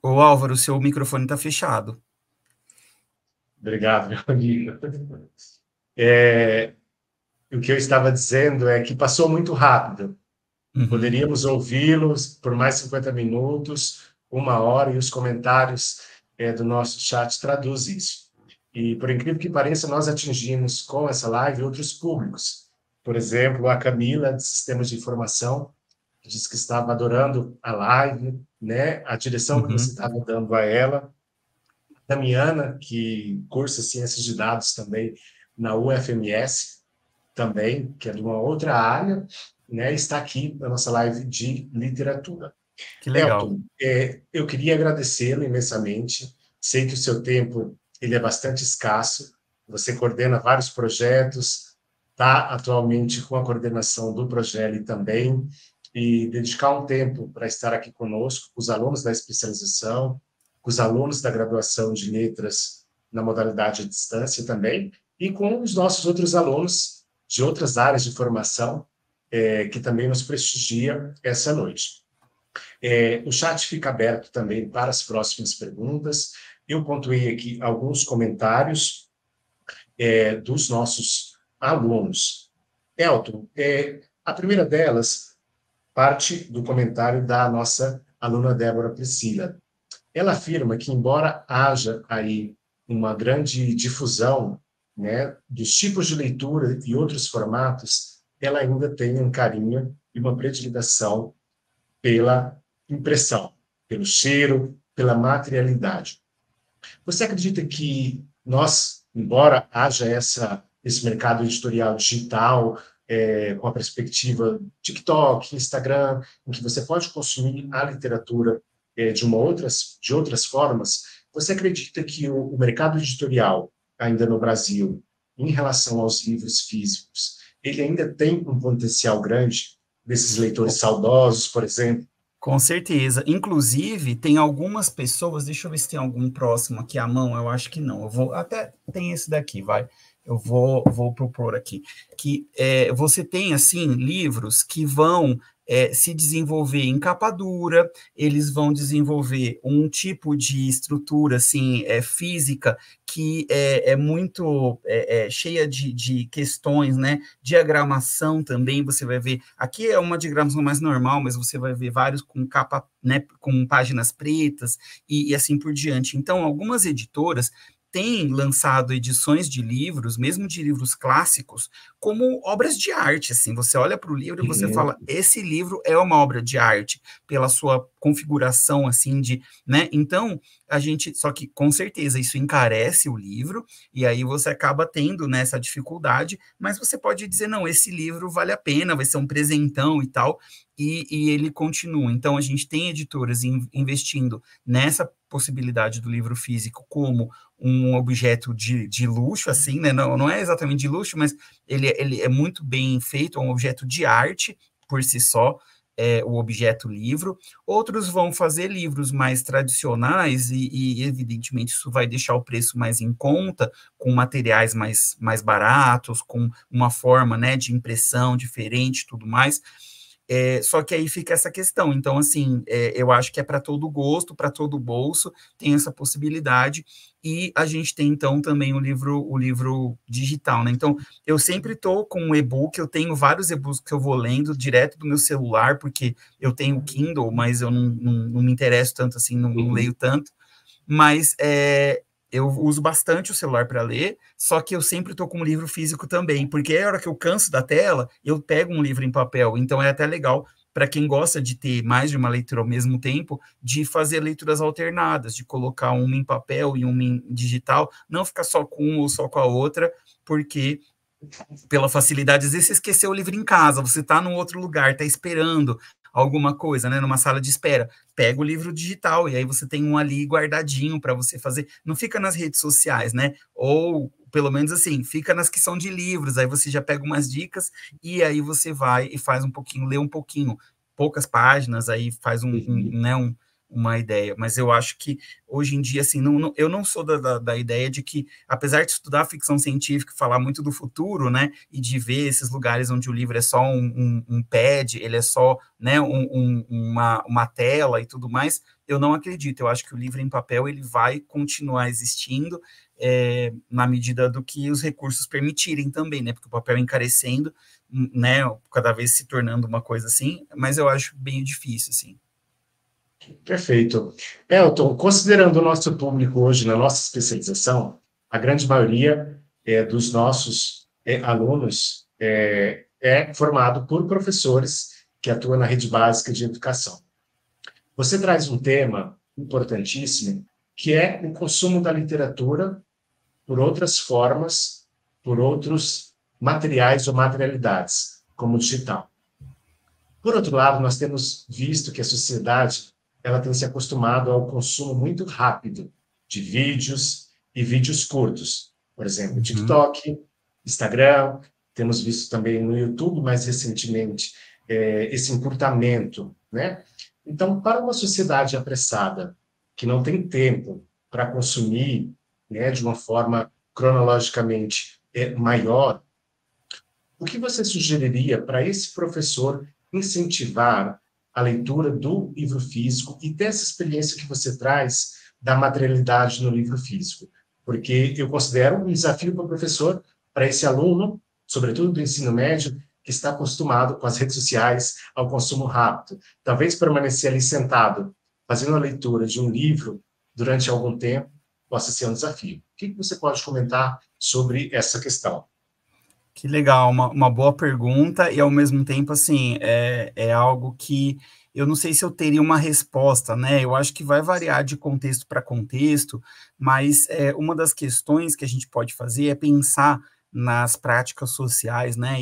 Ô, Álvaro, o seu microfone está fechado. Obrigado, meu amigo. O que eu estava dizendo é que passou muito rápido. Uhum. Poderíamos ouvi-los por mais 50 minutos, 1 hora, e os comentários do nosso chat traduzem isso. E, por incrível que pareça, nós atingimos com essa live outros públicos. Por exemplo, a Camila, de Sistemas de Informação, que disse que estava adorando a live, né? A direção que você estava dando a ela. A Damiana, que cursa Ciências de Dados também na UFMS, também, que é de uma outra área, né? Está aqui na nossa live de literatura. Que legal. Elton, eu queria agradecê-lo imensamente. Sei que o seu tempo ele é bastante escasso. Você coordena vários projetos, está atualmente com a coordenação do Progeli também, e dedicar um tempo para estar aqui conosco, com os alunos da especialização, com os alunos da graduação de letras na modalidade à distância também, e com os nossos outros alunos de outras áreas de formação, que também nos prestigia essa noite. O chat fica aberto também para as próximas perguntas. Eu pontuei aqui alguns comentários dos nossos alunos. Elton, a primeira delas parte do comentário da nossa aluna Débora Priscila. Ela afirma que, embora haja aí uma grande difusão, né, dos tipos de leitura e outros formatos, ela ainda tem um carinho e uma predileção pela impressão, pelo cheiro, pela materialidade. Você acredita que nós, embora haja esse mercado editorial digital, com a perspectiva TikTok, Instagram, em que você pode consumir a literatura de outras formas, você acredita que o mercado editorial, ainda no Brasil, em relação aos livros físicos, ele ainda tem um potencial grande desses leitores saudosos, por exemplo? Com certeza. Inclusive, tem algumas pessoas, deixa eu ver se tem algum próximo aqui à mão, eu acho que não. Até tem esse daqui, vai. Eu vou propor aqui. Que você tem, assim, livros que vão se desenvolver em capa dura, eles vão desenvolver um tipo de estrutura, assim, física, que é muito cheia de questões, né? Diagramação também, você vai ver, aqui é uma diagramação mais normal, mas você vai ver vários com capa, né, com páginas pretas e assim por diante. Então, algumas editoras têm lançado edições de livros, mesmo de livros clássicos, como obras de arte, assim, você olha para o livro e você fala, esse livro é uma obra de arte, pela sua configuração, assim, né, então, só que, com certeza, isso encarece o livro, e aí você acaba tendo, né, essa dificuldade, mas você pode dizer, não, esse livro vale a pena, vai ser um presentão e tal, e ele continua. Então, a gente tem editoras investindo nessa possibilidade do livro físico como um objeto de luxo, assim, né? Não é exatamente de luxo, mas ele é muito bem feito, é um objeto de arte por si só, o objeto livro. Outros vão fazer livros mais tradicionais e evidentemente, isso vai deixar o preço mais em conta, com materiais mais baratos, com uma forma, né, de impressão diferente e tudo mais. Só que aí fica essa questão. Então, assim, eu acho que é para todo gosto, para todo bolso, tem essa possibilidade, e a gente tem, então, também o livro digital, né? Então, eu sempre estou com um e-book, eu tenho vários e-books que eu vou lendo direto do meu celular, porque eu tenho o Kindle, mas eu não me interesso tanto assim, não leio tanto, mas eu uso bastante o celular para ler, só que eu sempre estou com um livro físico também, porque a hora que eu canso da tela, eu pego um livro em papel, então é até legal para quem gosta de ter mais de uma leitura ao mesmo tempo, de fazer leituras alternadas, de colocar uma em papel e uma em digital, não ficar só com uma ou só com a outra, porque pela facilidade, às vezes você esqueceu o livro em casa, você está num outro lugar, está esperando alguma coisa, né, numa sala de espera, pega o livro digital, e aí você tem um ali guardadinho para você fazer, não fica nas redes sociais, né, ou pelo menos assim, fica nas que são de livros, aí você já pega umas dicas, e aí você vai e faz um pouquinho, lê um pouquinho, poucas páginas, aí faz uma ideia, mas eu acho que hoje em dia, assim, eu não sou da ideia de que, apesar de estudar ficção científica, falar muito do futuro, né, e de ver esses lugares onde o livro é só um pad, ele é só, né, uma tela e tudo mais, eu não acredito, eu acho que o livro em papel, ele vai continuar existindo, na medida do que os recursos permitirem também, né, porque o papel encarecendo, né, cada vez se tornando uma coisa assim, mas eu acho bem difícil, assim. Perfeito. Elton, considerando o nosso público hoje na nossa especialização, a grande maioria dos nossos alunos é formado por professores que atuam na rede básica de educação. Você traz um tema importantíssimo, que é o consumo da literatura por outras formas, por outros materiais ou materialidades, como o digital. Por outro lado, nós temos visto que a sociedade ela tem se acostumado ao consumo muito rápido de vídeos e vídeos curtos. Por exemplo, TikTok, Instagram, temos visto também no YouTube, mais recentemente, esse encurtamento, né? Então, para uma sociedade apressada, que não tem tempo para consumir, né, de uma forma cronologicamente maior, o que você sugeriria para esse professor incentivar a leitura do livro físico e dessa experiência que você traz da materialidade no livro físico. Porque eu considero um desafio para o professor, para esse aluno, sobretudo do ensino médio, que está acostumado com as redes sociais ao consumo rápido. Talvez permanecer ali sentado, fazendo a leitura de um livro durante algum tempo, possa ser um desafio. O que você pode comentar sobre essa questão? Que legal, uma boa pergunta, e ao mesmo tempo, assim, é algo que eu não sei se eu teria uma resposta, né? Eu acho que vai variar de contexto para contexto, mas uma das questões que a gente pode fazer é pensar nas práticas sociais, né?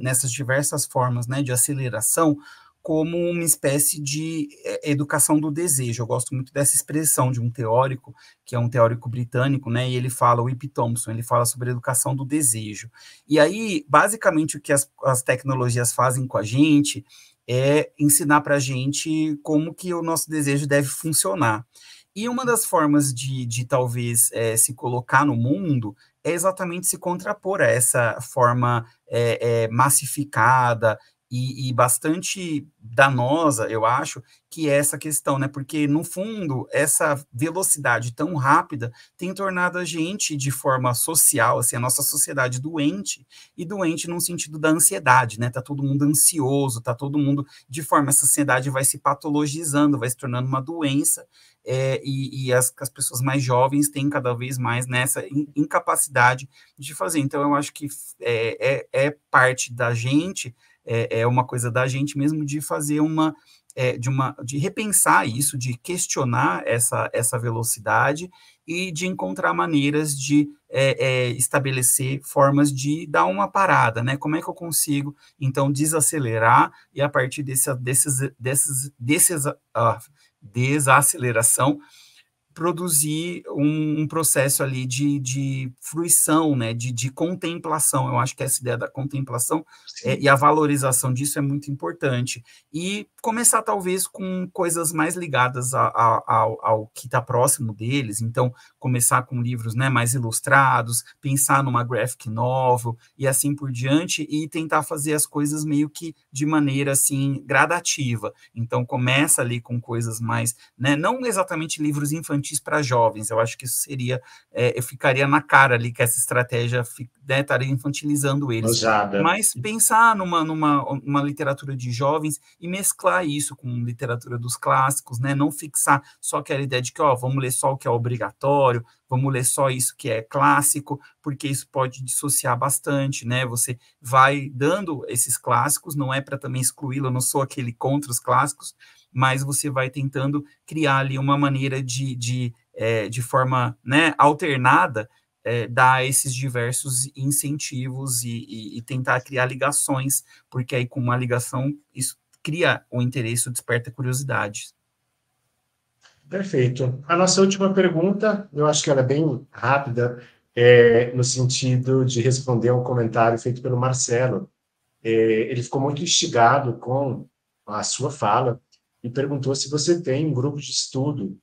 Nessas diversas formas, né, de aceleração, como uma espécie de educação do desejo. Eu gosto muito dessa expressão de um teórico, que é um teórico britânico, né, e ele fala, o Ip Thompson, ele fala sobre a educação do desejo. E aí, basicamente, o que as tecnologias fazem com a gente é ensinar para a gente como que o nosso desejo deve funcionar. E uma das formas de talvez, se colocar no mundo é exatamente se contrapor a essa forma massificada, e bastante danosa, eu acho, que é essa questão, né? Porque, no fundo, essa velocidade tão rápida tem tornado a gente, de forma social, assim, a nossa sociedade doente, e doente num sentido da ansiedade, né? Tá todo mundo ansioso, tá todo mundo, de forma, essa ansiedade vai se patologizando, vai se tornando uma doença, e as pessoas mais jovens têm cada vez mais nessa incapacidade de fazer. Então, eu acho que é parte da gente, é uma coisa da gente mesmo de fazer de repensar isso, de questionar essa velocidade e de encontrar maneiras de estabelecer formas de dar uma parada, né? Como é que eu consigo, então, desacelerar e, a partir desaceleração, produzir um processo ali de fruição, né, de contemplação. Eu acho que essa ideia da contemplação e a valorização disso é muito importante. E começar, talvez, com coisas mais ligadas ao que está próximo deles. Então, começar com livros, né, mais ilustrados, pensar numa graphic novel e assim por diante, e tentar fazer as coisas meio que de maneira, assim, gradativa. Então, começa ali com coisas mais, né, não exatamente livros infantis para jovens, eu acho que isso seria, eu ficaria na cara ali que essa estratégia, né, estaria infantilizando eles. Ousada. Mas pensar numa literatura de jovens e mesclar isso com literatura dos clássicos, né, não fixar só aquela ideia de que, vamos ler só o que é obrigatório, vamos ler só isso que é clássico, porque isso pode dissociar bastante, né? Você vai dando esses clássicos, não é para também excluí-lo, eu não sou aquele contra os clássicos, mas você vai tentando criar ali uma maneira de forma, né, alternada, dar esses diversos incentivos e tentar criar ligações, porque aí com uma ligação isso cria o interesse, desperta a curiosidade. Perfeito. A nossa última pergunta, eu acho que ela é bem rápida, no sentido de responder a um comentário feito pelo Marcelo. Ele ficou muito instigado com a sua fala e perguntou se você tem um grupo de estudo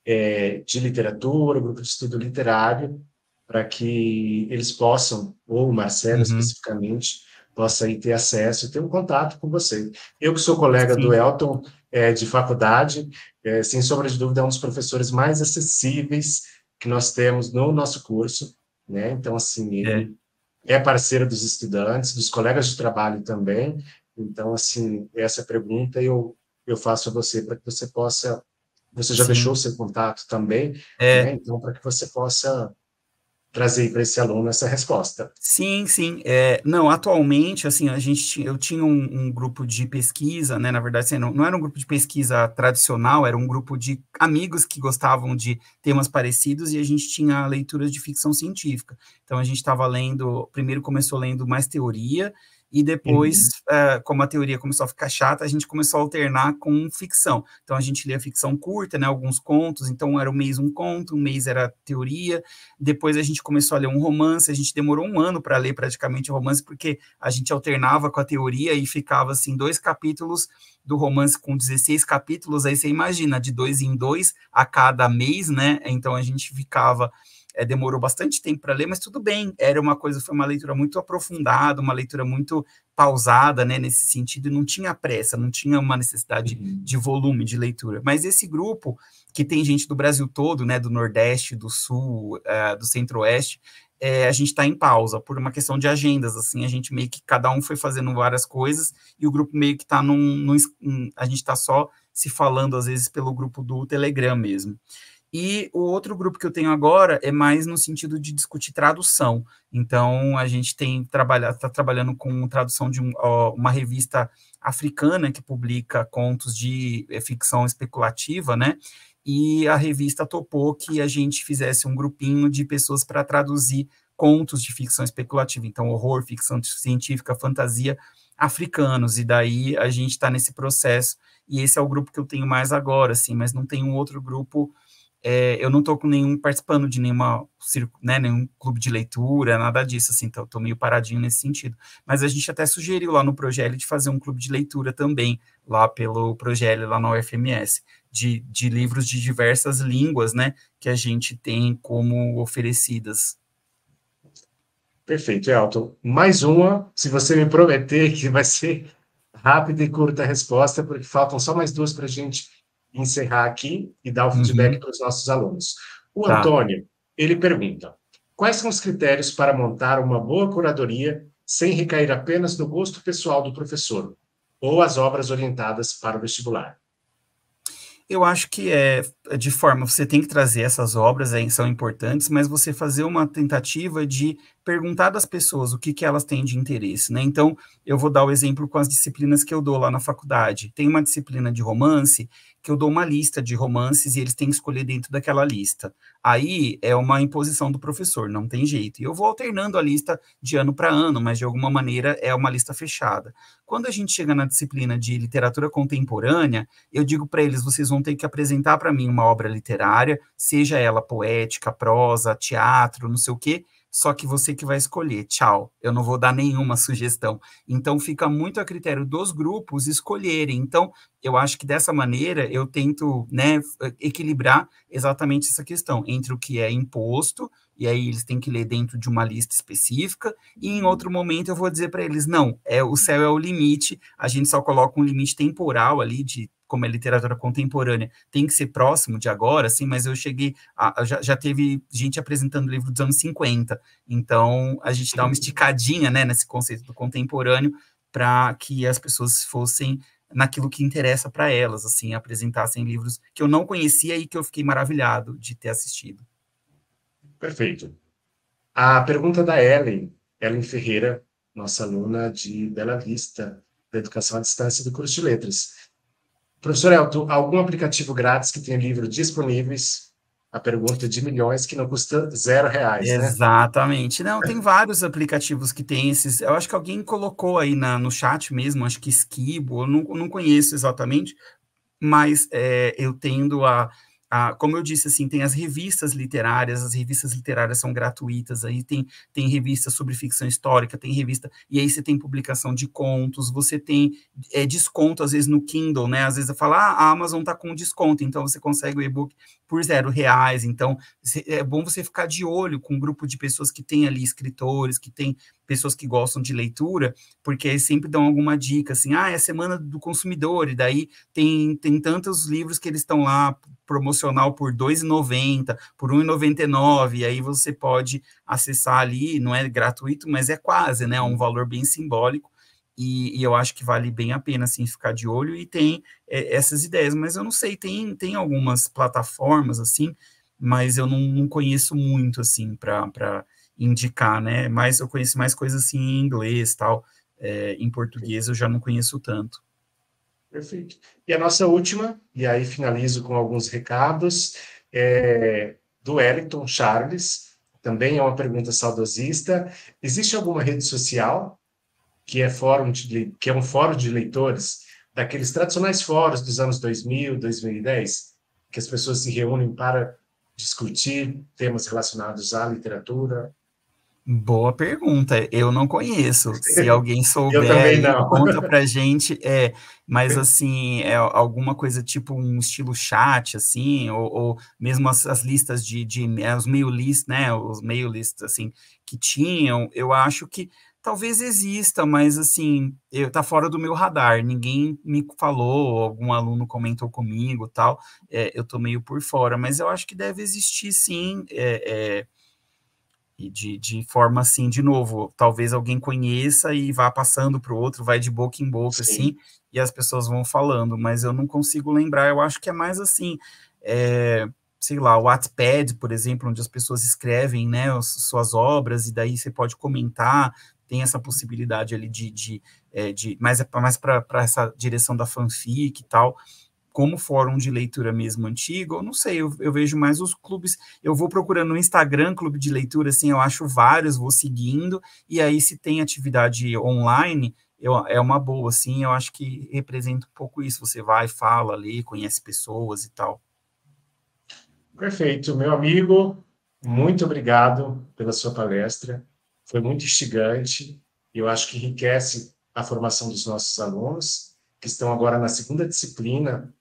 de literatura, grupo de estudo literário, para que eles possam, ou o Marcelo especificamente, possa aí ter acesso e ter um contato com você. Eu que sou colega do Elton, de faculdade, sem sombra de dúvida, é um dos professores mais acessíveis que nós temos no nosso curso, né? Então, assim, ele é parceiro dos estudantes, dos colegas de trabalho também. Então, assim, essa pergunta eu faço a você para que você possa... Você já deixou o seu contato também, né? Então, para que você possa trazer para esse aluno essa resposta. Sim, sim. Não, atualmente, assim, eu tinha um grupo de pesquisa, né? Na verdade, assim, não era um grupo de pesquisa tradicional, era um grupo de amigos que gostavam de temas parecidos e a gente tinha leituras de ficção científica. Então, a gente estava lendo, primeiro começou lendo mais teoria, e depois, como a teoria começou a ficar chata, a gente começou a alternar com ficção. Então, a gente lia ficção curta, né, alguns contos, então era um mês um conto, um mês era teoria, depois a gente começou a ler um romance, a gente demorou um ano para ler praticamente o romance, porque a gente alternava com a teoria e ficava, assim, 2 capítulos do romance com 16 capítulos, aí você imagina, de 2 em 2 a cada mês, né, então a gente ficava demorou bastante tempo para ler, mas tudo bem, foi uma leitura muito aprofundada, uma leitura muito pausada, né, nesse sentido, e não tinha pressa, não tinha uma necessidade de volume de leitura. Mas esse grupo, que tem gente do Brasil todo, né, do Nordeste, do Sul, do Centro-Oeste, a gente está em pausa, por uma questão de agendas, assim, a gente meio que, cada um foi fazendo várias coisas, e o grupo meio que está a gente está só se falando, às vezes, pelo grupo do Telegram mesmo. E o outro grupo que eu tenho agora é mais no sentido de discutir tradução. Então, a gente está trabalhando com tradução de uma revista africana que publica contos de ficção especulativa, né? E a revista topou que a gente fizesse um grupinho de pessoas para traduzir contos de ficção especulativa. Então, horror, ficção científica, fantasia, africanos. E daí a gente está nesse processo. E esse é o grupo que eu tenho mais agora, assim, mas não tem um outro grupo. Eu não estou participando de nenhum clube de leitura, nada disso, assim, então estou meio paradinho nesse sentido. Mas a gente até sugeriu lá no Progeli de fazer um clube de leitura também, lá pelo Progeli, lá na UFMS, de livros de diversas línguas, né, que a gente tem como oferecidas. Perfeito, Elton. Mais uma, se você me prometer que vai ser rápida e curta a resposta, porque faltam só mais duas para a gente encerrar aqui e dar o feedback para os nossos alunos. O Antônio, ele pergunta, quais são os critérios para montar uma boa curadoria sem recair apenas no gosto pessoal do professor ou as obras orientadas para o vestibular? Eu acho que você tem que trazer essas obras, são importantes, mas você fazer uma tentativa de perguntar das pessoas o que elas têm de interesse, né? Então, eu vou dar o exemplo com as disciplinas que eu dou lá na faculdade. Tem uma disciplina de romance que eu dou uma lista de romances e eles têm que escolher dentro daquela lista. Aí é uma imposição do professor, não tem jeito. E eu vou alternando a lista de ano para ano, mas de alguma maneira é uma lista fechada. Quando a gente chega na disciplina de literatura contemporânea, eu digo para eles, vocês vão ter que apresentar para mim uma obra literária, seja ela poética, prosa, teatro, não sei o quê, só que você que vai escolher, tchau, eu não vou dar nenhuma sugestão. Então, fica muito a critério dos grupos escolherem. Então, eu acho que dessa maneira eu tento, né, equilibrar exatamente essa questão entre o que é imposto, e aí eles têm que ler dentro de uma lista específica, e em outro momento eu vou dizer para eles, não, o céu é o limite, a gente só coloca um limite temporal ali de como é literatura contemporânea, tem que ser próximo de agora, assim, mas eu cheguei, já teve gente apresentando livro dos anos 50, então a gente dá uma esticadinha, né, nesse conceito do contemporâneo, para que as pessoas fossem naquilo que interessa para elas, assim, apresentassem livros que eu não conhecia e que eu fiquei maravilhado de ter assistido. Perfeito. A pergunta da Ellen Ferreira, nossa aluna de Bela Vista, da Educação à Distância do curso de Letras. Professor Elton, algum aplicativo grátis que tenha livros disponíveis? A pergunta de milhões que não custa R$0, né? Exatamente. Não, tem vários aplicativos que tem esses. Eu acho que alguém colocou aí no chat mesmo, acho que Skibo, eu não conheço exatamente, mas eu tendo como eu disse, assim, tem as revistas literárias são gratuitas, aí tem revista sobre ficção histórica, tem revista, e aí você tem publicação de contos, você tem desconto, às vezes, no Kindle, né, às vezes eu falo, a Amazon tá com desconto, então você consegue o e-book por R$0, então é bom você ficar de olho com um grupo de pessoas que tem ali escritores, que tem pessoas que gostam de leitura, porque aí sempre dão alguma dica, assim, é a semana do consumidor, e daí tem tantos livros que eles estão lá promocional por R$2,90, por R$1,99, e aí você pode acessar ali, não é gratuito, mas é quase, né, um valor bem simbólico, e eu acho que vale bem a pena, assim, ficar de olho, e tem essas ideias, mas eu não sei, tem algumas plataformas, assim, mas eu não conheço muito, assim, para indicar, né, mas eu conheço mais coisas, assim, em inglês, tal, em português eu já não conheço tanto. Perfeito. E a nossa última, e aí finalizo com alguns recados, do Wellington Charles, também é uma pergunta saudosista. Existe alguma rede social que é um fórum de leitores, daqueles tradicionais fóruns dos anos 2000, 2010, que as pessoas se reúnem para discutir temas relacionados à literatura? Boa pergunta. Eu não conheço. Se alguém Eu souber também aí, não. conta pra gente. Mas assim, é alguma coisa tipo um estilo chat, assim, ou mesmo as listas os mail lists, né? Os mail lists assim que tinham, eu acho que talvez exista, mas assim, tá fora do meu radar. Ninguém me falou, algum aluno comentou comigo, tal. Eu tô meio por fora, mas eu acho que deve existir, sim. E de forma assim, de novo, talvez alguém conheça e vá passando para o outro, vai de boca em boca, assim, Sim, e as pessoas vão falando, mas eu não consigo lembrar, eu acho que é mais assim, sei lá, o Wattpad, por exemplo, onde as pessoas escrevem, né, suas obras, e daí você pode comentar, tem essa possibilidade ali mais para essa direção da fanfic e tal, como fórum de leitura mesmo antigo, eu não sei, eu vejo mais os clubes, eu vou procurando no Instagram, clube de leitura, assim, eu acho vários, vou seguindo, e aí se tem atividade online, é uma boa, assim, eu acho que representa um pouco isso, você vai, fala, lê, conhece pessoas e tal. perfeito. Meu amigo, muito obrigado pela sua palestra. Foi muito instigante e eu acho que enriquece a formação dos nossos alunos, que estão agora na segunda disciplina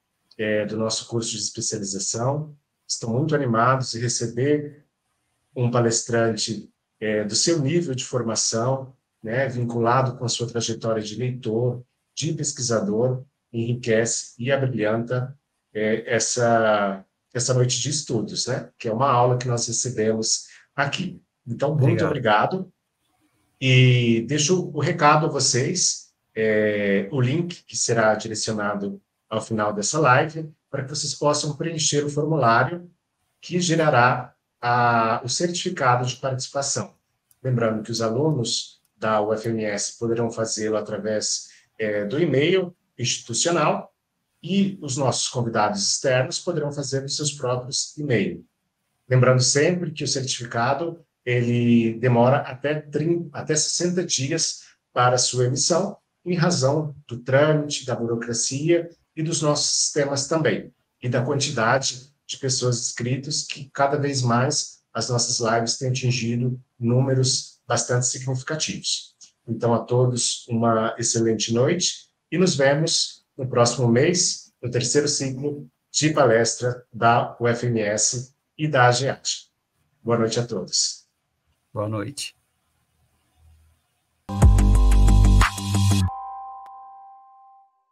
do nosso curso de especialização. Estão muito animados em receber um palestrante do seu nível de formação, né, vinculado com a sua trajetória de leitor, de pesquisador, enriquece e abrilhanta essa noite de estudos, né, que é uma aula que nós recebemos aqui. Então, muito Obrigado. obrigado. E deixo o recado a vocês, o link que será direcionado ao final dessa live, para que vocês possam preencher o formulário que gerará o certificado de participação. Lembrando que os alunos da UFMS poderão fazê-lo através do e-mail institucional e os nossos convidados externos poderão fazer os seus próprios e-mails. Lembrando sempre que o certificado ele demora até 60 dias para sua emissão, em razão do trâmite, da burocracia e dos nossos sistemas também, e da quantidade de pessoas inscritas, que cada vez mais as nossas lives têm atingido números bastante significativos. Então, a todos, uma excelente noite e nos vemos no próximo mês, no terceiro ciclo de palestra da UFMS e da AGEAT. Boa noite a todos. Boa noite.